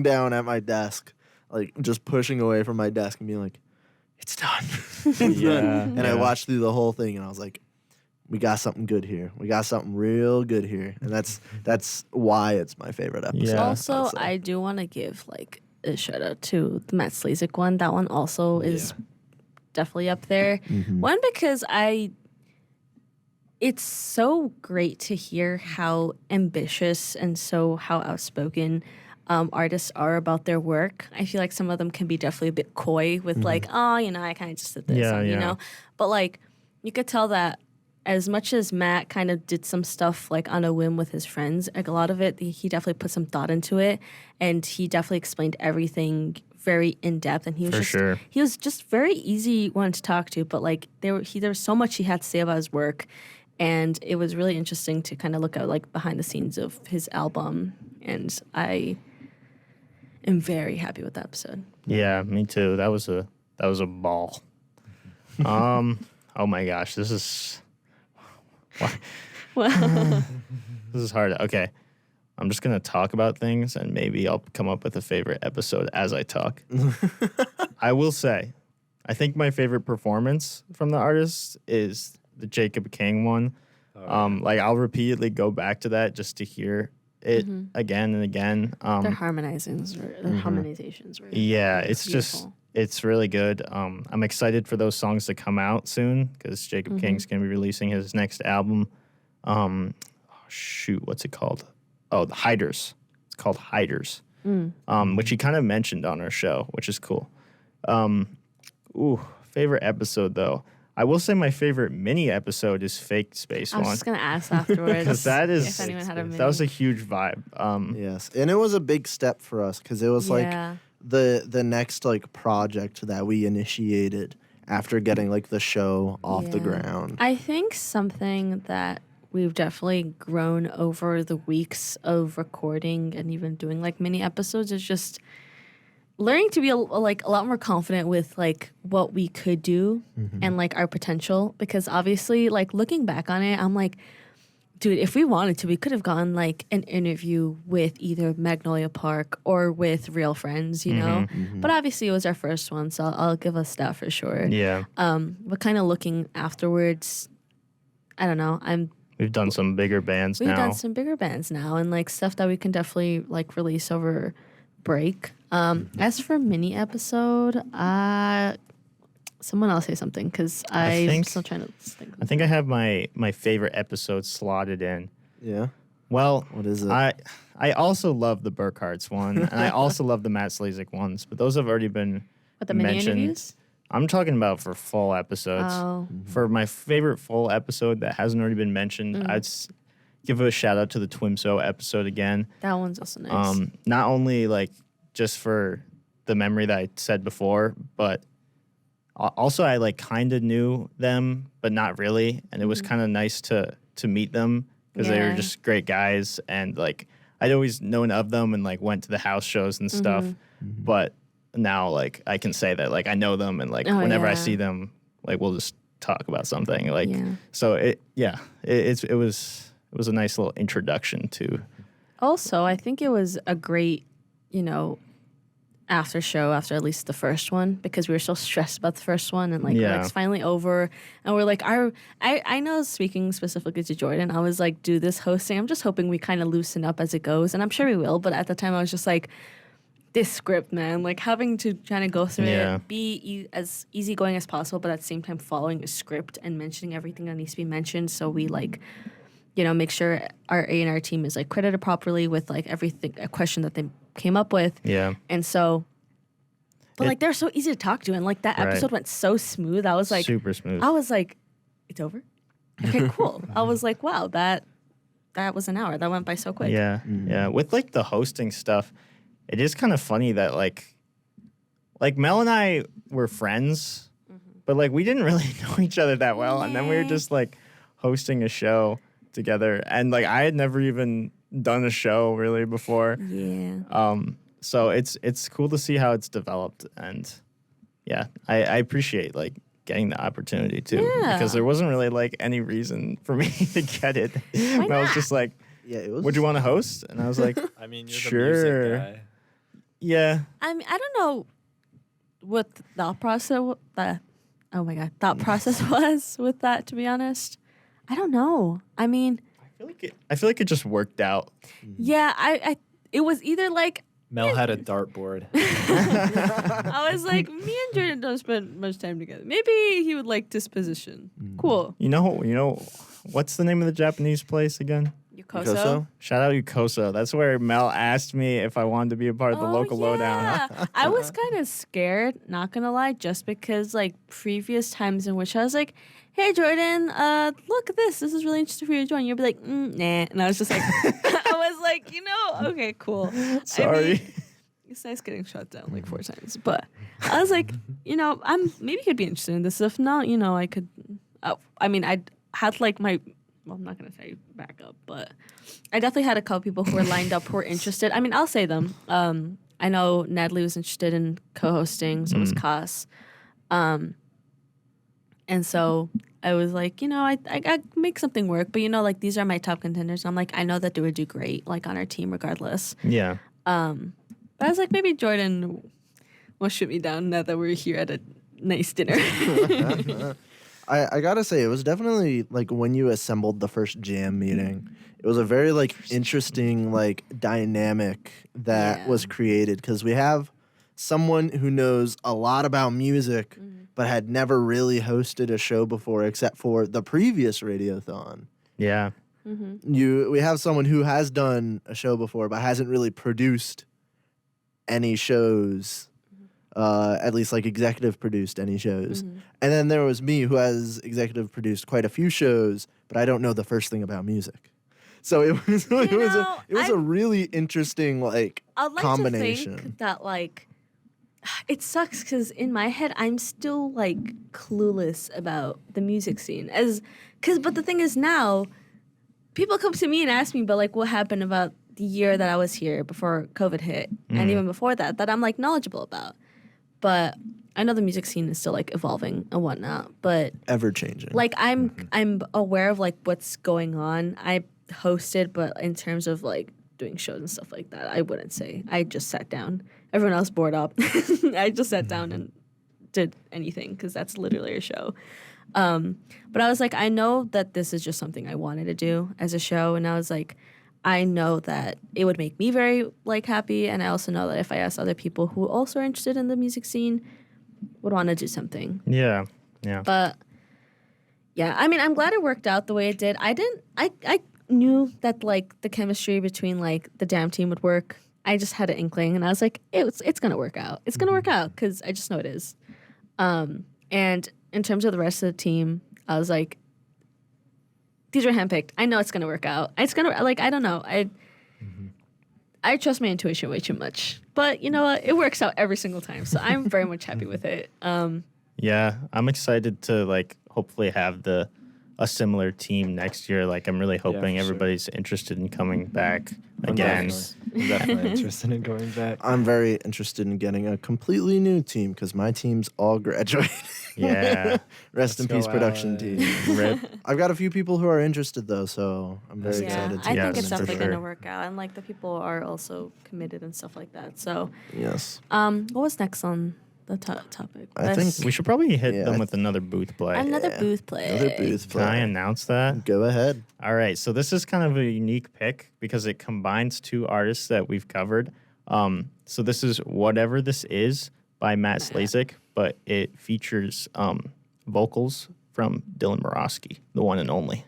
down at my desk, like just pushing away from my desk and being like, it's done. It's done.
Yeah,
And I
yeah.
watched through the whole thing and I was like, we got something good here. We got something real good here. And that's why it's my favorite episode.
Yeah.
Also,
I'd say.
I do want to give like a shout out to the Matt Slazak one. That one also is definitely up there. One, because it's so great to hear how ambitious and how outspoken artists are about their work. I feel like some of them can be definitely a bit coy with like, oh, I kind of just did this,
Yeah,
and,
yeah.
But like, you could tell that as much as Matt kind of did some stuff like on a whim with his friends, like a lot of it, he definitely put some thought into it, and he definitely explained everything very in depth. And he was just very easy one to talk to. But like there was so much he had to say about his work, and it was really interesting to kind of look at like behind the scenes of his album. And I am very happy with that episode.
Yeah, me too. That was a ball. Oh my gosh, this is
Well,
this is hard. Okay. I'm just going to talk about things and maybe I'll come up with a favorite episode as I talk. I will say, I think my favorite performance from the artist is the Jacob King one. Like I'll repeatedly go back to that just to hear it again and again.
their harmonizations were
Yeah, it's just
beautiful.
it's really good. I'm excited for those songs to come out soon because Jacob King's gonna be releasing his next album. What's it called? Oh, the Hiders. It's called Hiders, which he kind of mentioned on our show, which is cool. Favorite episode though. I will say my favorite mini episode is Fake Space
I was
One.
just gonna ask afterwards
Because that is
if anyone had a
that was a
mini.
huge vibe.
Yes, and it was a big step for us because it was
Yeah.
like the next like project that we initiated after getting like the show off the
Yeah.
ground.
I think something that we've definitely grown over the weeks of recording and even doing like mini episodes is just learning to be a lot more confident with like what we could do and like our potential, because obviously like looking back on it, I'm like, dude, if we wanted to, we could have gone like an interview with either Magnolia Park or with Real Friends, you know? But obviously it was our first one, so I'll give us that for sure.
Yeah,
But kind of looking afterwards, I don't know.
we've done some bigger bands
We've
now.
done some bigger bands now and like stuff that we can definitely like release over break. As for mini episode, someone else say something because I'm
think-
still trying to think.
I think I have my favorite episode slotted in.
Yeah.
Well,
What is it?
I also love the Burkhart's one, and I also love the Matt Slazek ones, but those have already been
What, the mini
mentioned.
interviews?
I'm talking about for full episodes.
Oh,
For my favorite full episode that hasn't already been mentioned, I'd give a shout out to the Twimso episode again.
that one's also nice.
Not only like just for the memory that I said before, but also I like kind of knew them, but not really, and it was kind of nice to meet them because they were
Yeah.
just great guys, and like I'd always known of them and like went to the house shows and stuff, but now like I can say that like I know them and like
Oh,
whenever I
yeah.
see them, like we'll just talk about something like
Yeah.
so it was a nice little introduction to
Also, I think it was a great, after show after at least the first one, because we were so stressed about the first one and like we're,
Yeah.
like, it's finally over and we're like I know, speaking specifically to Jordan, I was like, do this hosting, I'm just hoping we kind of loosen up as it goes, and I'm sure we will, but at the time I was just like, this script, man, like having to kind of go through
Yeah.
it, be as easygoing as possible, but at the same time following a script and mentioning everything that needs to be mentioned, so we like make sure our A&R team is like credited properly with like everything, a question that they came up with.
yeah.
And so, but like they're so easy to talk to, and like that
Right.
episode went so smooth. I was like,
super smooth.
I was like, it's over. Okay, cool. I was like, wow, that was an hour. That went by so quick.
Yeah, yeah. With like the hosting stuff, it is kind of funny that like Mel and I were friends, but like we didn't really know each other that well, and then we were just like hosting a show together, and like I had never even done a show really before.
Yeah.
So it's cool to see how it's developed, and yeah, I appreciate like getting the opportunity too,
Yeah.
because there wasn't really like any reason for me to get it. Mel was just like,
Yeah, it was.
would you want to host? And I was like,
I mean, you're
Sure.
the music guy.
yeah.
I mean, I don't know what the thought process was with that, to be honest. I don't know. I mean,
I feel like it just worked out.
yeah, it was either like
Mel had a dartboard.
I was like, me and Jordan don't spend much time together. Maybe he would like disposition. Cool.
You know, what's the name of the Japanese place again?
Yukoso.
Yukoso?
Shout out Yukoso. That's where Mel asked me if I wanted to be a part of the local lowdown.
Yeah. I was kind of scared, not gonna lie, just because like previous times in which I was like, "Hey Jordan, look at this. This is really interesting for you to join." You'd be like, "Nah," and I was just like, I was like, okay, cool.
Sorry.
I mean, it's nice getting shut down like 4 times, but I was like, maybe he'd be interested in this. If not, I could. I mean, I had like my. Well, I'm not gonna say backup, but I definitely had a couple people who were lined up who were interested. I mean, I'll say them. I know Natalie was interested in co-hosting, so was Cass. And so I was like, I make something work, but like these are my top contenders. And I'm like, I know that they would do great, like on our team regardless.
Yeah.
But I was like, maybe Jordan will shoot me down now that we're here at a nice dinner.
I gotta say, it was definitely like when you assembled the first jam meeting, it was a very like interesting like dynamic that was created because we have someone who knows a lot about music but had never really hosted a show before except for the previous Radiothon.
Yeah.
We have someone who has done a show before but hasn't really produced any shows. At least like executive produced any shows. And then there was me who has executive produced quite a few shows, but I don't know the first thing about music. So it was a really interesting like
I'd like
combination.
to think that like it sucks because in my head I'm still like clueless about the music scene but the thing is now people come to me and ask me about like what happened about the year that I was here before COVID hit and even before that I'm like knowledgeable about. But I know the music scene is still like evolving and whatnot, but
Ever changing.
like I'm aware of like what's going on. I hosted, but in terms of like doing shows and stuff like that, I wouldn't say. I just sat down. Everyone else bored up. I just sat down and did anything because that's literally a show. But I was like, I know that this is just something I wanted to do as a show, and I was like, I know that it would make me very like happy, and I also know that if I asked other people who also are interested in the music scene, would want to do something.
Yeah. Yeah.
But yeah, I mean, I'm glad it worked out the way it did. I knew that like the chemistry between like the Damn team would work. I just had an inkling, and I was like, it's gonna work out. It's gonna work out because I just know it is. And in terms of the rest of the team, I was like, these are handpicked. I know it's gonna work out. It's gonna like I don't know. I trust my intuition way too much, but you know what? It works out every single time. So I'm very much happy with it.
Yeah, I'm excited to like hopefully have a similar team next year. Like I'm really hoping
for sure.
everybody's interested in coming back
I'm
again.
definitely interested in going back.
I'm very interested in getting a completely new team because my team's all graduated.
Yeah.
Rest in
Let's
peace,
go,
production
Alex.
team.
Rip.
I've got a few people who are interested though, so I'm very
Yeah,
excited to
I
Yes,
think it's
for
definitely
sure.
gonna work out, and like the people are also committed and stuff like that. So,
Yes.
what was next on the topic?
I think
We should probably hit
Yeah,
them
I
with another booth play.
another
Yeah.
booth play.
Another booth
Can I
play.
announce that?
Go ahead.
All right, so this is kind of a unique pick because it combines 2 artists that we've covered. So this is Whatever This Is by Matt Slazik, but it features vocals from Dylan Morosky, the one and only.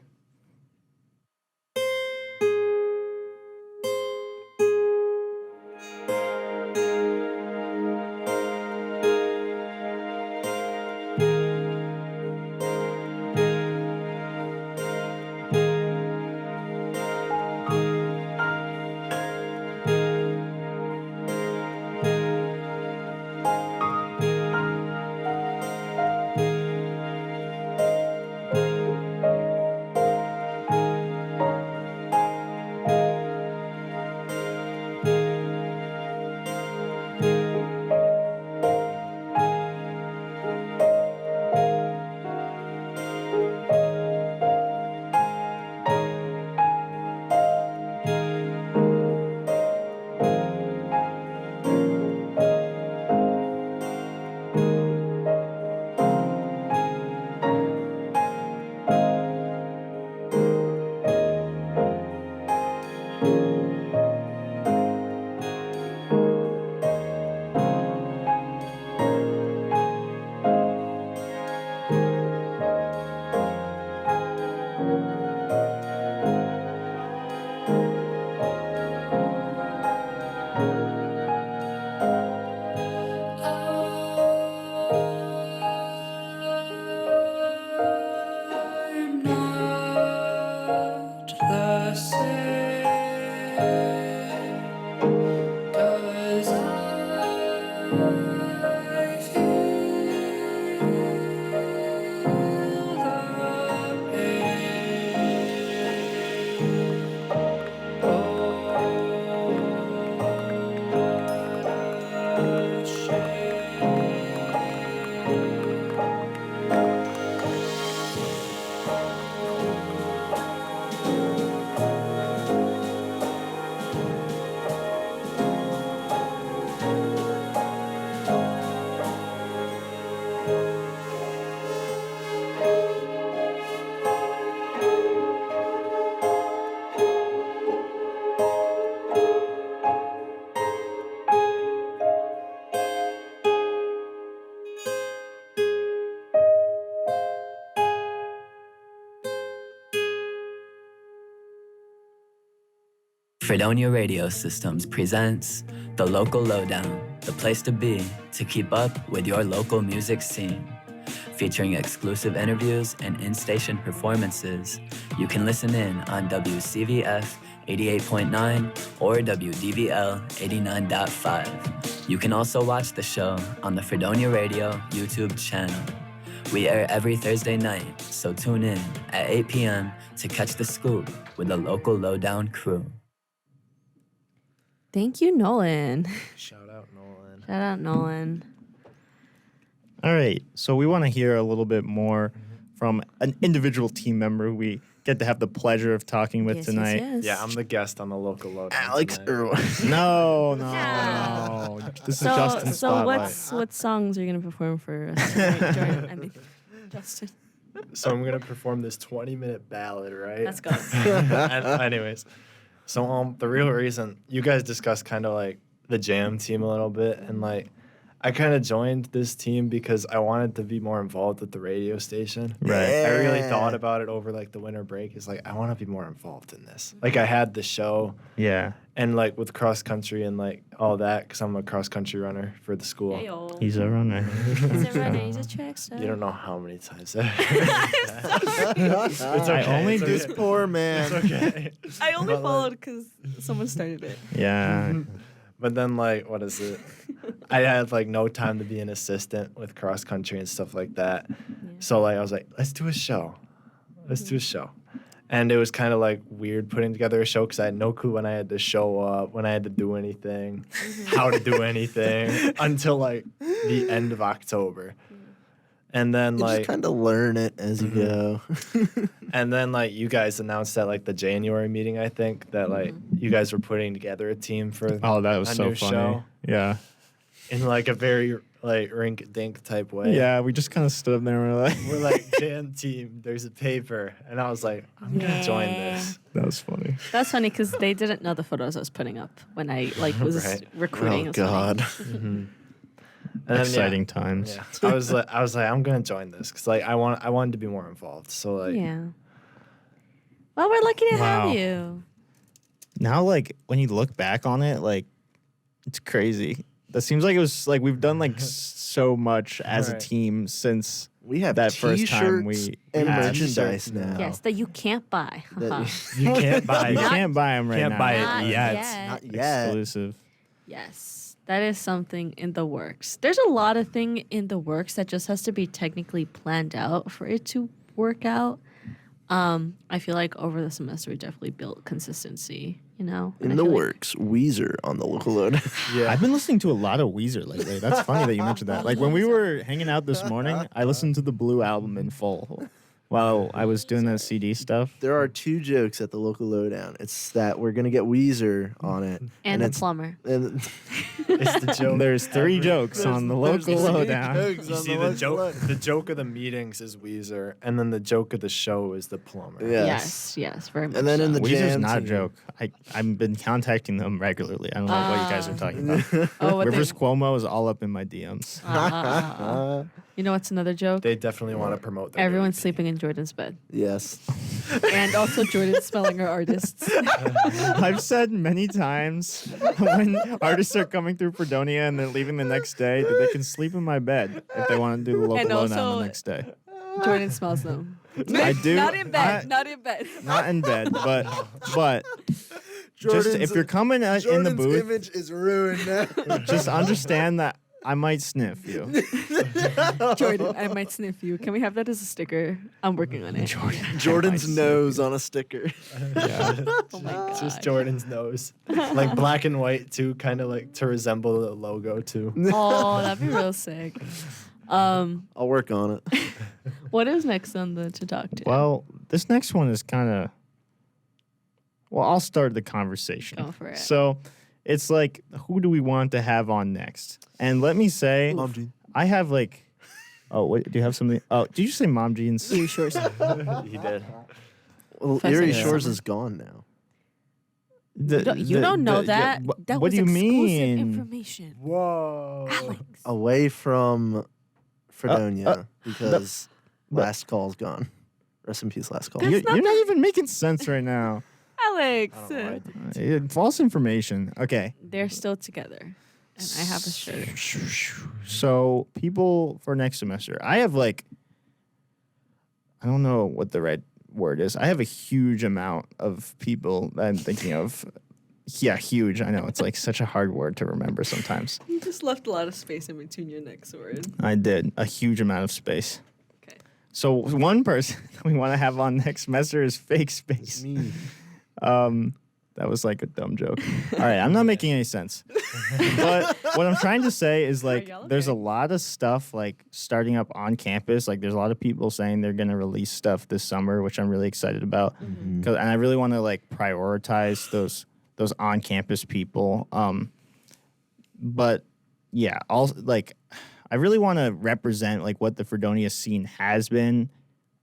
Fredonia Radio Systems presents The Local Lowdown, the place to be to keep up with your local music scene. Featuring exclusive interviews and in-station performances, you can listen in on WCVF 88.9 or WDVL 89.5. You can also watch the show on the Fredonia Radio YouTube channel. We air every Thursday night, so tune in at 8 p.m. to catch the scoop with the Local Lowdown crew.
Thank you, Nolan.
Shout out Nolan.
Shout out, Nolan.
All right, so we want to hear a little bit more from an individual team member we get to have the pleasure of talking with tonight.
Yeah, I'm the guest on the Local Lowdown.
Alex
tonight.
Irwin.
No. This is
So,
Justin's
so
spotlight.
what songs are you gonna perform for us tonight, Jordan? I mean, Justin.
So I'm gonna perform this 20-minute ballad, right?
Let's go.
Anyways, so the real reason you guys discussed kind of like the jam team a little bit, and like I kind of joined this team because I wanted to be more involved with the radio station.
Right.
I really
Yeah.
thought about it over like the winter break. It's like I want to be more involved in this. Like I had the show
Yeah,
and like with cross country and like all that because I'm a cross country runner for the school.
Heyo.
he's a runner.
He's a runner. He's a track star.
You don't know how many times I
It's
okay,
I only
it's
do
This poor man.
It's okay.
I only
But, like-
followed because someone started it.
Yeah,
But then, like, what is it? I had like no time to be an assistant with cross country and stuff like that. So like, I was like, let's do a show. Let's do a show. And it was kind of like weird putting together a show because I had no clue when I had to show up, when I had to do anything, how to do anything until like the end of October. And then
You
like,
just kind of learn it as you go.
and then like you guys announced at like the January meeting, I think that like you guys were putting together a team for
oh, that was
a
so
new
funny.
show
Yeah,
in like a very like rink-dink type way.
yeah. We just kind of stood up there and
We're like, jam team, there's a paper. And I was like, I'm going to join this.
that was funny.
That's funny because they didn't know the photos I was putting up when I like was
Right.
recruiting.
Oh,
It was funny.
God.
And then,
Exciting times.
Yeah, I was like, I'm going to join this because like I wanted to be more involved. So like,
Yeah. Well, we're lucky to
Wow.
have you.
Now, like when you look back on it, like it's crazy. That seems like it was like we've done like so much as a
Right.
team since
We have
that first time
t-shirts
we
and
had
merchandise
t-shirts
now.
Yes, that you can't buy.
That-
you can't buy
you
it.
can't buy them right
Can't
now.
buy it
Not
yet.
yet.
Not yet.
Exclusive.
Yes, that is something in the works. There's a lot of thing in the works that just has to be technically planned out for it to work out. I feel like over the semester we definitely built consistency, you know. And
In
I
the
feel like-
works, Weezer on the local load.
Yeah.
I've been listening to a lot of Weezer lately. That's funny that you mentioned that. Like when we were hanging out this morning, I listened to the Blue album in full while I was doing that CD stuff.
There are two jokes at the local lowdown. It's that we're gonna get Weezer on it,
and the
it's
plumber.
and
It's the joke.
There's 3 jokes on the local lowdown.
You see, the joke of the meetings is Weezer, and then the joke of the show is the plumber.
Yeah.
Yes, very much.
And then in
so.
the
Weezer's
jam
not a
team.
joke. I've been contacting them regularly. I don't know what you guys are talking about.
oh, what
Rivers Cuomo is all up in my DMs.
you know what's another joke?
They definitely want to promote their
Everyone's
new EP.
sleeping in Jordan's bed,
Yes.
and also Jordan's smelling our artists.
I've said many times when artists are coming through Fredonia and they're leaving the next day that they can sleep in my bed if they want to do the local
And
lowdown
also-
the next day.
Jordan smells them.
I do.
Not in bed.
I-
Not in bed.
not in bed, but just if you're coming in the
Jordan's
booth,
image is ruined now.
just understand that I might sniff you.
Jordan, I might sniff you. Can we have that as a sticker? I'm working on it.
Jordan's nose on a sticker.
Yeah.
Oh my god.
It's just Jordan's nose. Like black and white too, kind of like to resemble the logo too.
Oh, that'd be real sick.
I'll work on it.
What is next on the to talk to?
Well, this next one is kind of. Well, I'll start the conversation.
Go for it.
So, it's like, who do we want to have on next? And let me say,
Mom jeans.
I have like. Oh, wait, do you have something? Oh, did you say mom jeans?
You sure?
He did.
Well,
First
Erie
thing
Shores
summer.
is gone now.
You don't know that.
yeah,
That
what
was
do you
exclusive
mean?
information.
Whoa.
Alex.
Away from Fredonia because Last Call's gone. Rest in peace, Last Call.
That's
You're
not
not even making sense right now.
Alex.
I don't know why I did.
False information. Okay.
They're still together, and I have a shirt.
So people for next semester, I have like, I don't know what the right word is. I have a huge amount of people that I'm thinking of. Yeah, huge. I know it's like such a hard word to remember sometimes.
You just left a lot of space in between your next word.
I did a huge amount of space.
Okay.
So one person we want to have on next semester is Fake Space.
Me.
That was like a dumb joke. All right, I'm not making any sense. But what I'm trying to say is like
y'all
there's a
okay?
lot of stuff like starting up on campus. Like there's a lot of people saying they're going to release stuff this summer, which I'm really excited about. And I really want to like prioritize those on-campus people. But yeah, also like I really want to represent like what the Fredonia scene has been,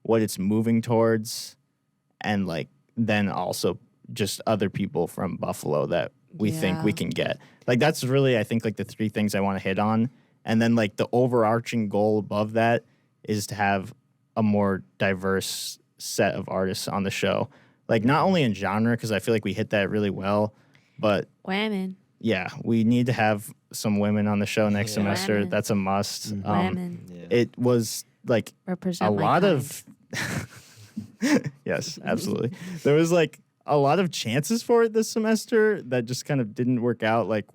what it's moving towards, and like then also just other people from Buffalo that we think we
Yeah.
can get. Like that's really I think like the three things I want to hit on. And then like the overarching goal above that is to have a more diverse set of artists on the show. Like not only in genre, because I feel like we hit that really well, but
Women.
yeah, we need to have some women on the show next
Yeah.
semester.
Women.
That's a must.
Women.
Yeah.
It was like
Represent
a
my
lot
kind.
of yes, absolutely. There was like a lot of chances for it this semester that just kind of didn't work out. Like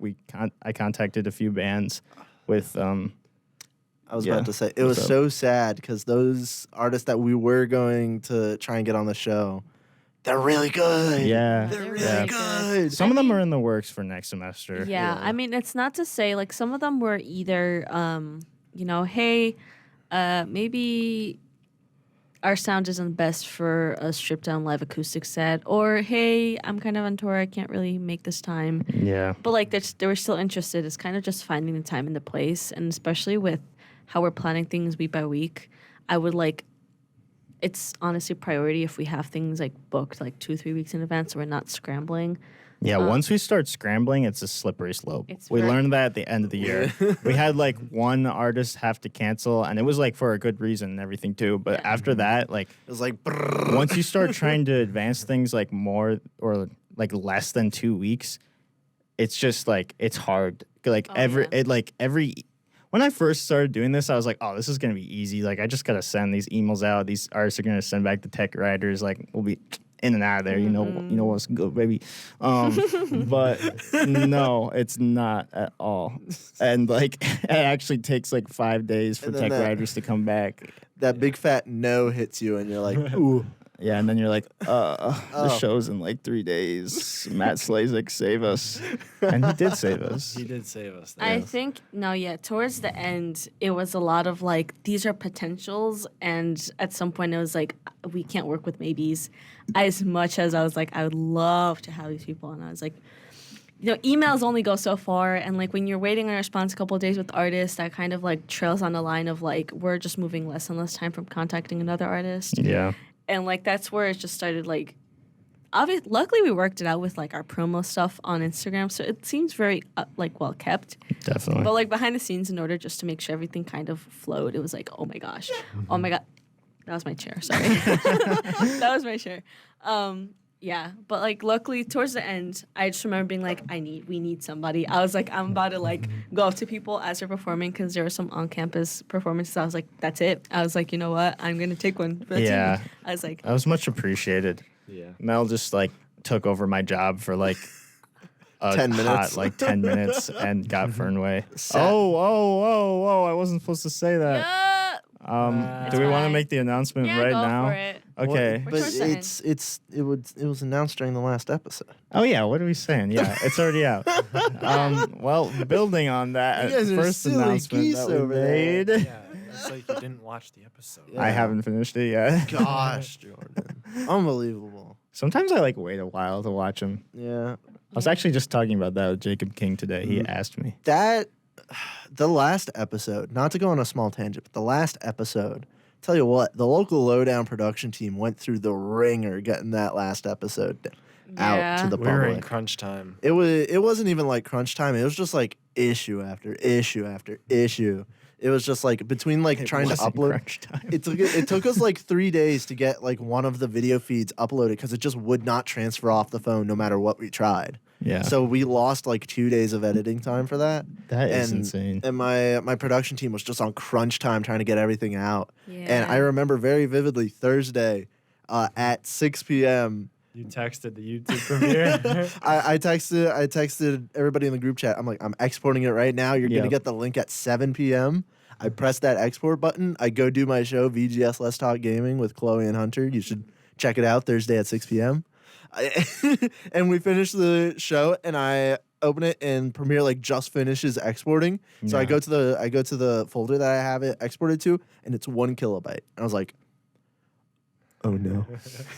I contacted a few bands with
I was
Yeah.
about to say it was
So-
so sad because those artists that we were going to try and get on the show, they're really good.
yeah.
They're
They're
really
really
good.
Some of them are in the works for next semester.
Yeah, I mean, it's not to say like some of them were either, hey, maybe our sound isn't best for a stripped down live acoustic set, or hey, I'm kind of on tour, I can't really make this time.
Yeah.
But like they were still interested. It's kind of just finding the time and the place, and especially with how we're planning things week by week, I would like. It's honestly priority if we have things like booked like 2-3 weeks in advance, so we're not scrambling.
Yeah, once we start scrambling, it's a slippery slope.
It's
We
very-
learned that at the end of the year. We had like one artist have to cancel, and it was like for a good reason and everything too. But
Yeah.
after that, like
It was like, brrr.
once you start trying to advance things like more or like less than 2 weeks, it's just like it's hard. Like every when I first started doing this, I was like, oh, this is gonna be easy. Like I just gotta send these emails out. These artists are gonna send back the tech writers. Like we'll be in and out of there. You know what's good, baby. But no, it's not at all. And like it actually takes like 5 days for
And then
tech
that-
writers to come back.
that big fat no hits you, and you're like, ooh.
Yeah, and then you're like, the
Oh.
show's in like 3 days. Matt Slazek, save us. And he did save us.
He did save us.
I think towards the end it was a lot of like these are potentials, and at some point it was like we can't work with maybes. As much as I was like I would love to have these people, and I was like, emails only go so far, and like when you're waiting on a response a couple of days with artists, that kind of like trails on the line of like we're just moving less and less time from contacting another artist.
Yeah.
And like that's where it just started like luckily we worked it out with like our promo stuff on Instagram, so it seems very like well kept.
Definitely.
But like behind the scenes, in order just to make sure everything kind of flowed, it was like, oh my gosh, oh my god, that was my chair. Sorry, that was my chair. Yeah, but like luckily towards the end, I just remember being like, we need somebody. I was like, I'm about to like go up to people as they're performing because there were some on-campus performances. I was like, that's it. I was like, you know what? I'm gonna take one. For the
Yeah.
team. I was like,
That was much appreciated.
Yeah.
Mel just like took over my job for like
10 minutes.
hot, like 10 minutes and got Fernway.
Sad.
Oh, I wasn't supposed to say that.
yeah,
Do we want to
fine.
make the announcement
Yeah,
right
go
now?
for it.
Okay.
We're
But
towards the end.
it was announced during the last episode.
Oh yeah, what are we saying? Yeah, it's already out. Well, building on that
You guys are
first
silly
announcement
geese
that we
over there.
made.
Yeah. It's like you didn't watch the episode.
I haven't finished it yet.
Gosh, Jordan, unbelievable.
Sometimes I like wait a while to watch them.
Yeah,
I was actually just talking about that with Jacob King today. He asked me.
the last episode. Not to go on a small tangent, but the last episode. Tell you what, the local lowdown production team went through the ringer getting that last episode out
Yeah.
to the
We were in
public.
crunch time.
It wasn't even like crunch time. It was just like issue after issue after issue. It was just like between like trying to
wasn't
upload.
crunch time.
It took us like 3 days to get like one of the video feeds uploaded because it just would not transfer off the phone no matter what we tried.
Yeah.
So we lost like 2 days of editing time for that.
That is
and,
insane.
And my production team was just on crunch time trying to get everything out. And
Yeah.
I remember very vividly Thursday at 6 p.m.
You texted the YouTube premiere.
I texted everybody in the group chat. I'm like, I'm exporting it right now. You're gonna
Yep.
get the link at 7 p.m. I press that export button. I go do my show, VGS Let's Talk Gaming with Chloe and Hunter. You should check it out Thursday at 6 p.m. And we finish the show, and I open it, and Premiere like just finishes exporting. So I
Yeah.
go to the folder that I have it exported to, and it's 1 kilobyte. And I was like, oh no.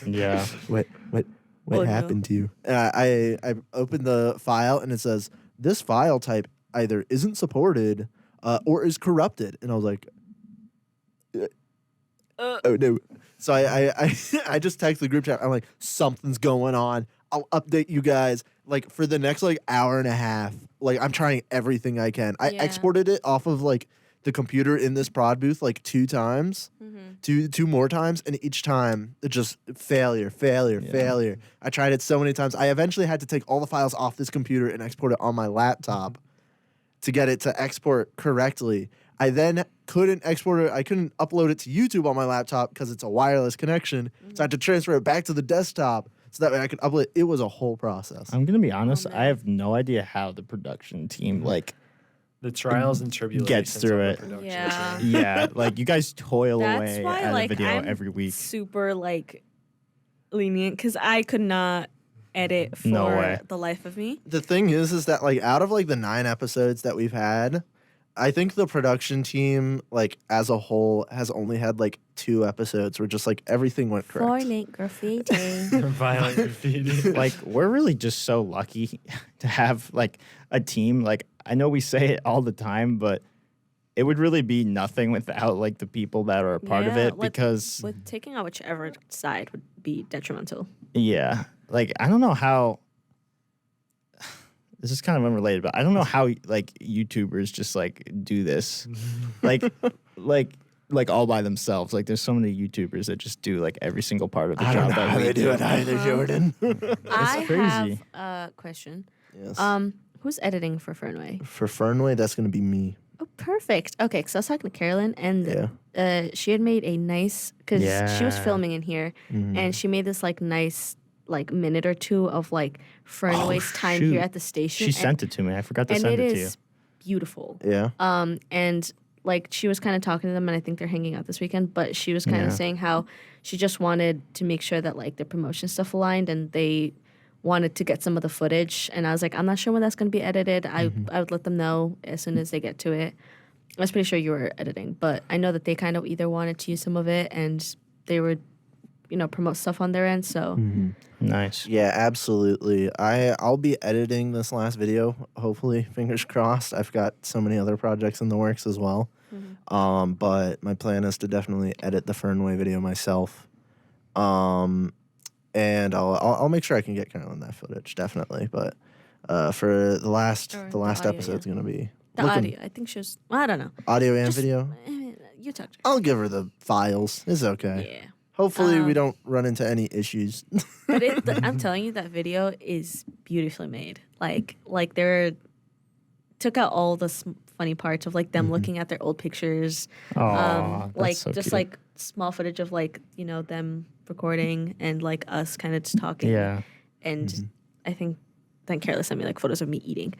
Yeah.
What
Oh, no.
happened to you? I opened the file and it says this file type either isn't supported or is corrupted, and I was like, oh no. So I just text the group chat. I'm like, something's going on. I'll update you guys like for the next like hour and a half. Like I'm trying everything I can. I
Yeah.
exported it off of like the computer in this prod booth like 2 times. Two more times, and each time it just failure. I tried it so many times. I eventually had to take all the files off this computer and export it on my laptop to get it to export correctly. I then couldn't export it. I couldn't upload it to YouTube on my laptop because it's a wireless connection. So I had to transfer it back to the desktop so that way I could upload it. It was a whole process.
I'm gonna be honest.
man.
I have no idea how the production team like
The trials and tribulations
Gets through
of
it.
the production
Yeah.
team.
yeah, like you guys toil
That's
away
why,
at
like,
a video
I'm
every week.
super like lenient because I could not edit for
No way.
the life of me.
The thing is that like out of like the 9 episodes that we've had, I think the production team like as a whole has only had like 2 episodes where just like everything went correct.
Link graffiti.
Violent graffiti.
Like we're really just so lucky to have like a team. Like I know we say it all the time, but it would really be nothing without like the people that are a part of
Yeah,
it
with-
because
With taking out whichever side would be detrimental.
yeah, like I don't know how. This is kind of unrelated, but I don't know how like YouTubers just like do this, like all by themselves. Like there's so many YouTubers that just do like every single part of the
I
job
don't know
that
how
we
they do it either, Jordan.
I
crazy.
have a question.
Yes.
Who's editing for Fernway?
For Fernway, that's gonna be me.
Oh, perfect. Okay, because I was talking to Carolyn, and she had made a nice because she was
Yeah.
filming in here, and she made this like nice like minute or two of like Fernway's time
shoot.
here at the station.
She sent it to me. I forgot to
and
send
it
it to you.
is beautiful.
Yeah.
And like she was kind of talking to them, and I think they're hanging out this weekend. But she was kind of
Yeah.
saying how she just wanted to make sure that like the promotion stuff aligned, and they wanted to get some of the footage. And I was like, I'm not sure when that's going to be edited. I would let them know as soon as they get to it. I was pretty sure you were editing, but I know that they kind of either wanted to use some of it and they would, promote stuff on their end. So
Nice.
Yeah, absolutely. I'll be editing this last video, hopefully, fingers crossed. I've got so many other projects in the works as well. But my plan is to definitely edit the Fernway video myself. And I'll make sure I can get Carolyn that footage, definitely. But for the last
Or
the
the
last
audio,
episode's gonna be
the audio, I think she was, I don't know.
audio and
Just-
video.
You talked to her.
I'll give her the files. It's okay.
Yeah.
Hopefully we don't run into any issues.
But I'm telling you, that video is beautifully made. Like they're took out all the funny parts of like them looking at their old pictures.
Aw, that's
Like
so
just
cute.
like small footage of like, them recording and like us kind of just talking.
Yeah.
And I think then Carla sent me like photos of me eating.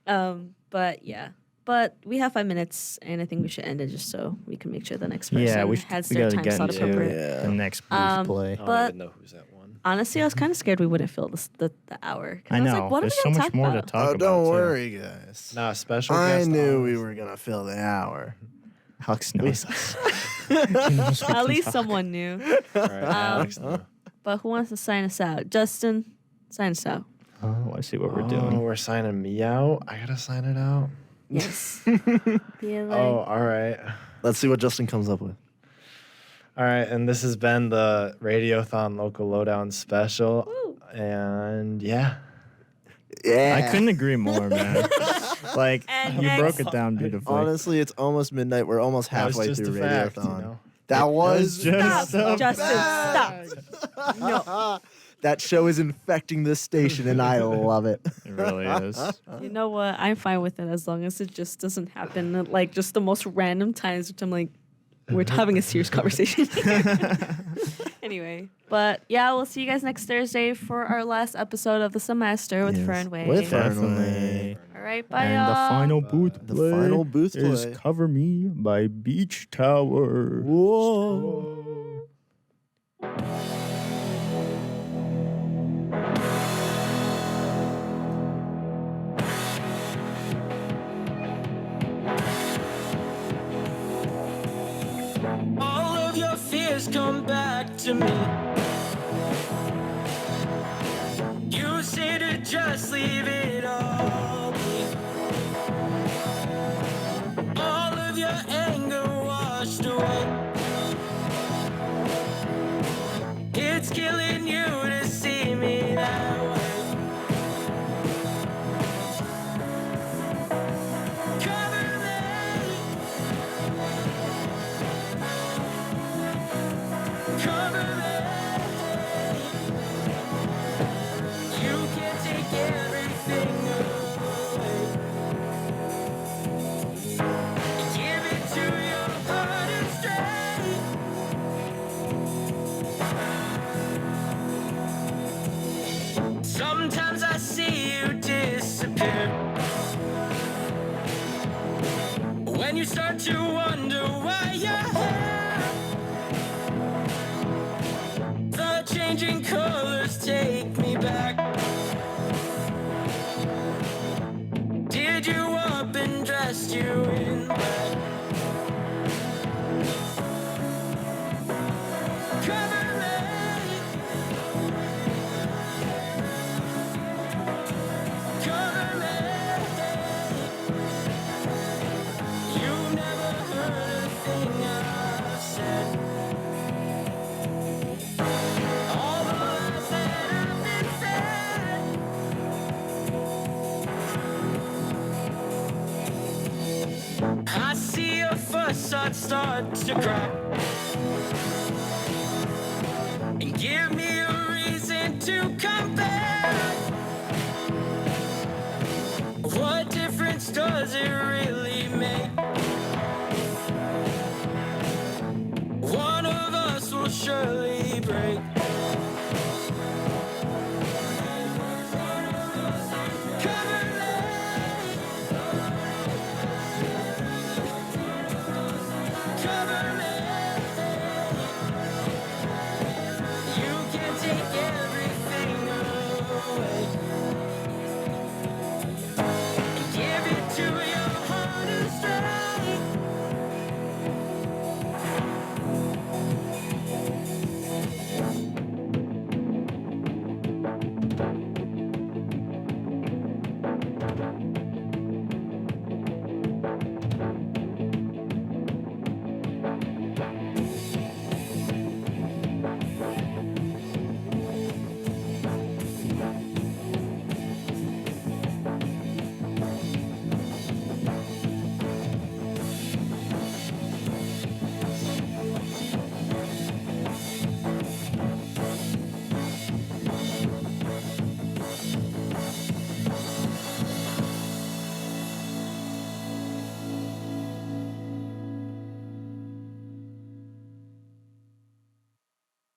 But yeah. But we have 5 minutes, and I think we should end it just so we can make sure the next person
Yeah, we
has
we
their
gotta
time
get
slot
into
appropriate.
the next booth play.
I don't
But-
even know who's that one.
Honestly, I was kind of scared we wouldn't fill the hour. 'Cause
I
was
know.
like, what
There's
are
so
we gonna
much
talk
more
about?
to talk about.
don't
too.
worry, guys.
Nah, special
I
guest.
knew we
honors.
were gonna fill the hour.
Alex knows us. He knows we
At
can
least
talk.
someone knew.
All right, Alex. no.
But who wants to sign us out? Justin, sign us out.
Oh, I see what we're
Oh,
doing.
we're signing me out. I gotta sign it out.
Yes. Yeah, like,
Oh, all right.
Let's see what Justin comes up with.
All right, and this has been the Radiothon Local Lowdown special.
Woo.
And yeah.
Yeah.
I couldn't agree more, man. Like
And
you
next-
broke it down beautifully.
Honestly, it's almost midnight. We're almost
That was
halfway
just
through
a fact,
Radiothon.
you know?
That was
just
Stop,
a
Justin,
fact.
stop. No.
That show is infecting this station, and I love it.
It really is.
You know what? I'm fine with it as long as it just doesn't happen at like just the most random times, which I'm like, we're having a serious conversation. Anyway, but yeah, we'll see you guys next Thursday for our last episode of the semester with
Yes,
Fern Wei.
with Fern
Definitely.
All right, bye,
And
y'all.
the final booth
The
play
final booth
is
play.
Cover Me by Beach Tower.
Whoa.
All of your fears come back to me. You say to just leave it all be. All of your anger washed away. It's killing you to see me that way. Cover me. Cover me. You can't take everything away. Give it to your heart and straight. Sometimes I see you disappear. When you start to wonder why you're here, the changing colors take me back. Did you up and dressed you in black? Cover me. Cover me. You never heard a thing I've said. All the lies that I've been fed. I see a facade start to crack. And give me a reason to come back. What difference does it really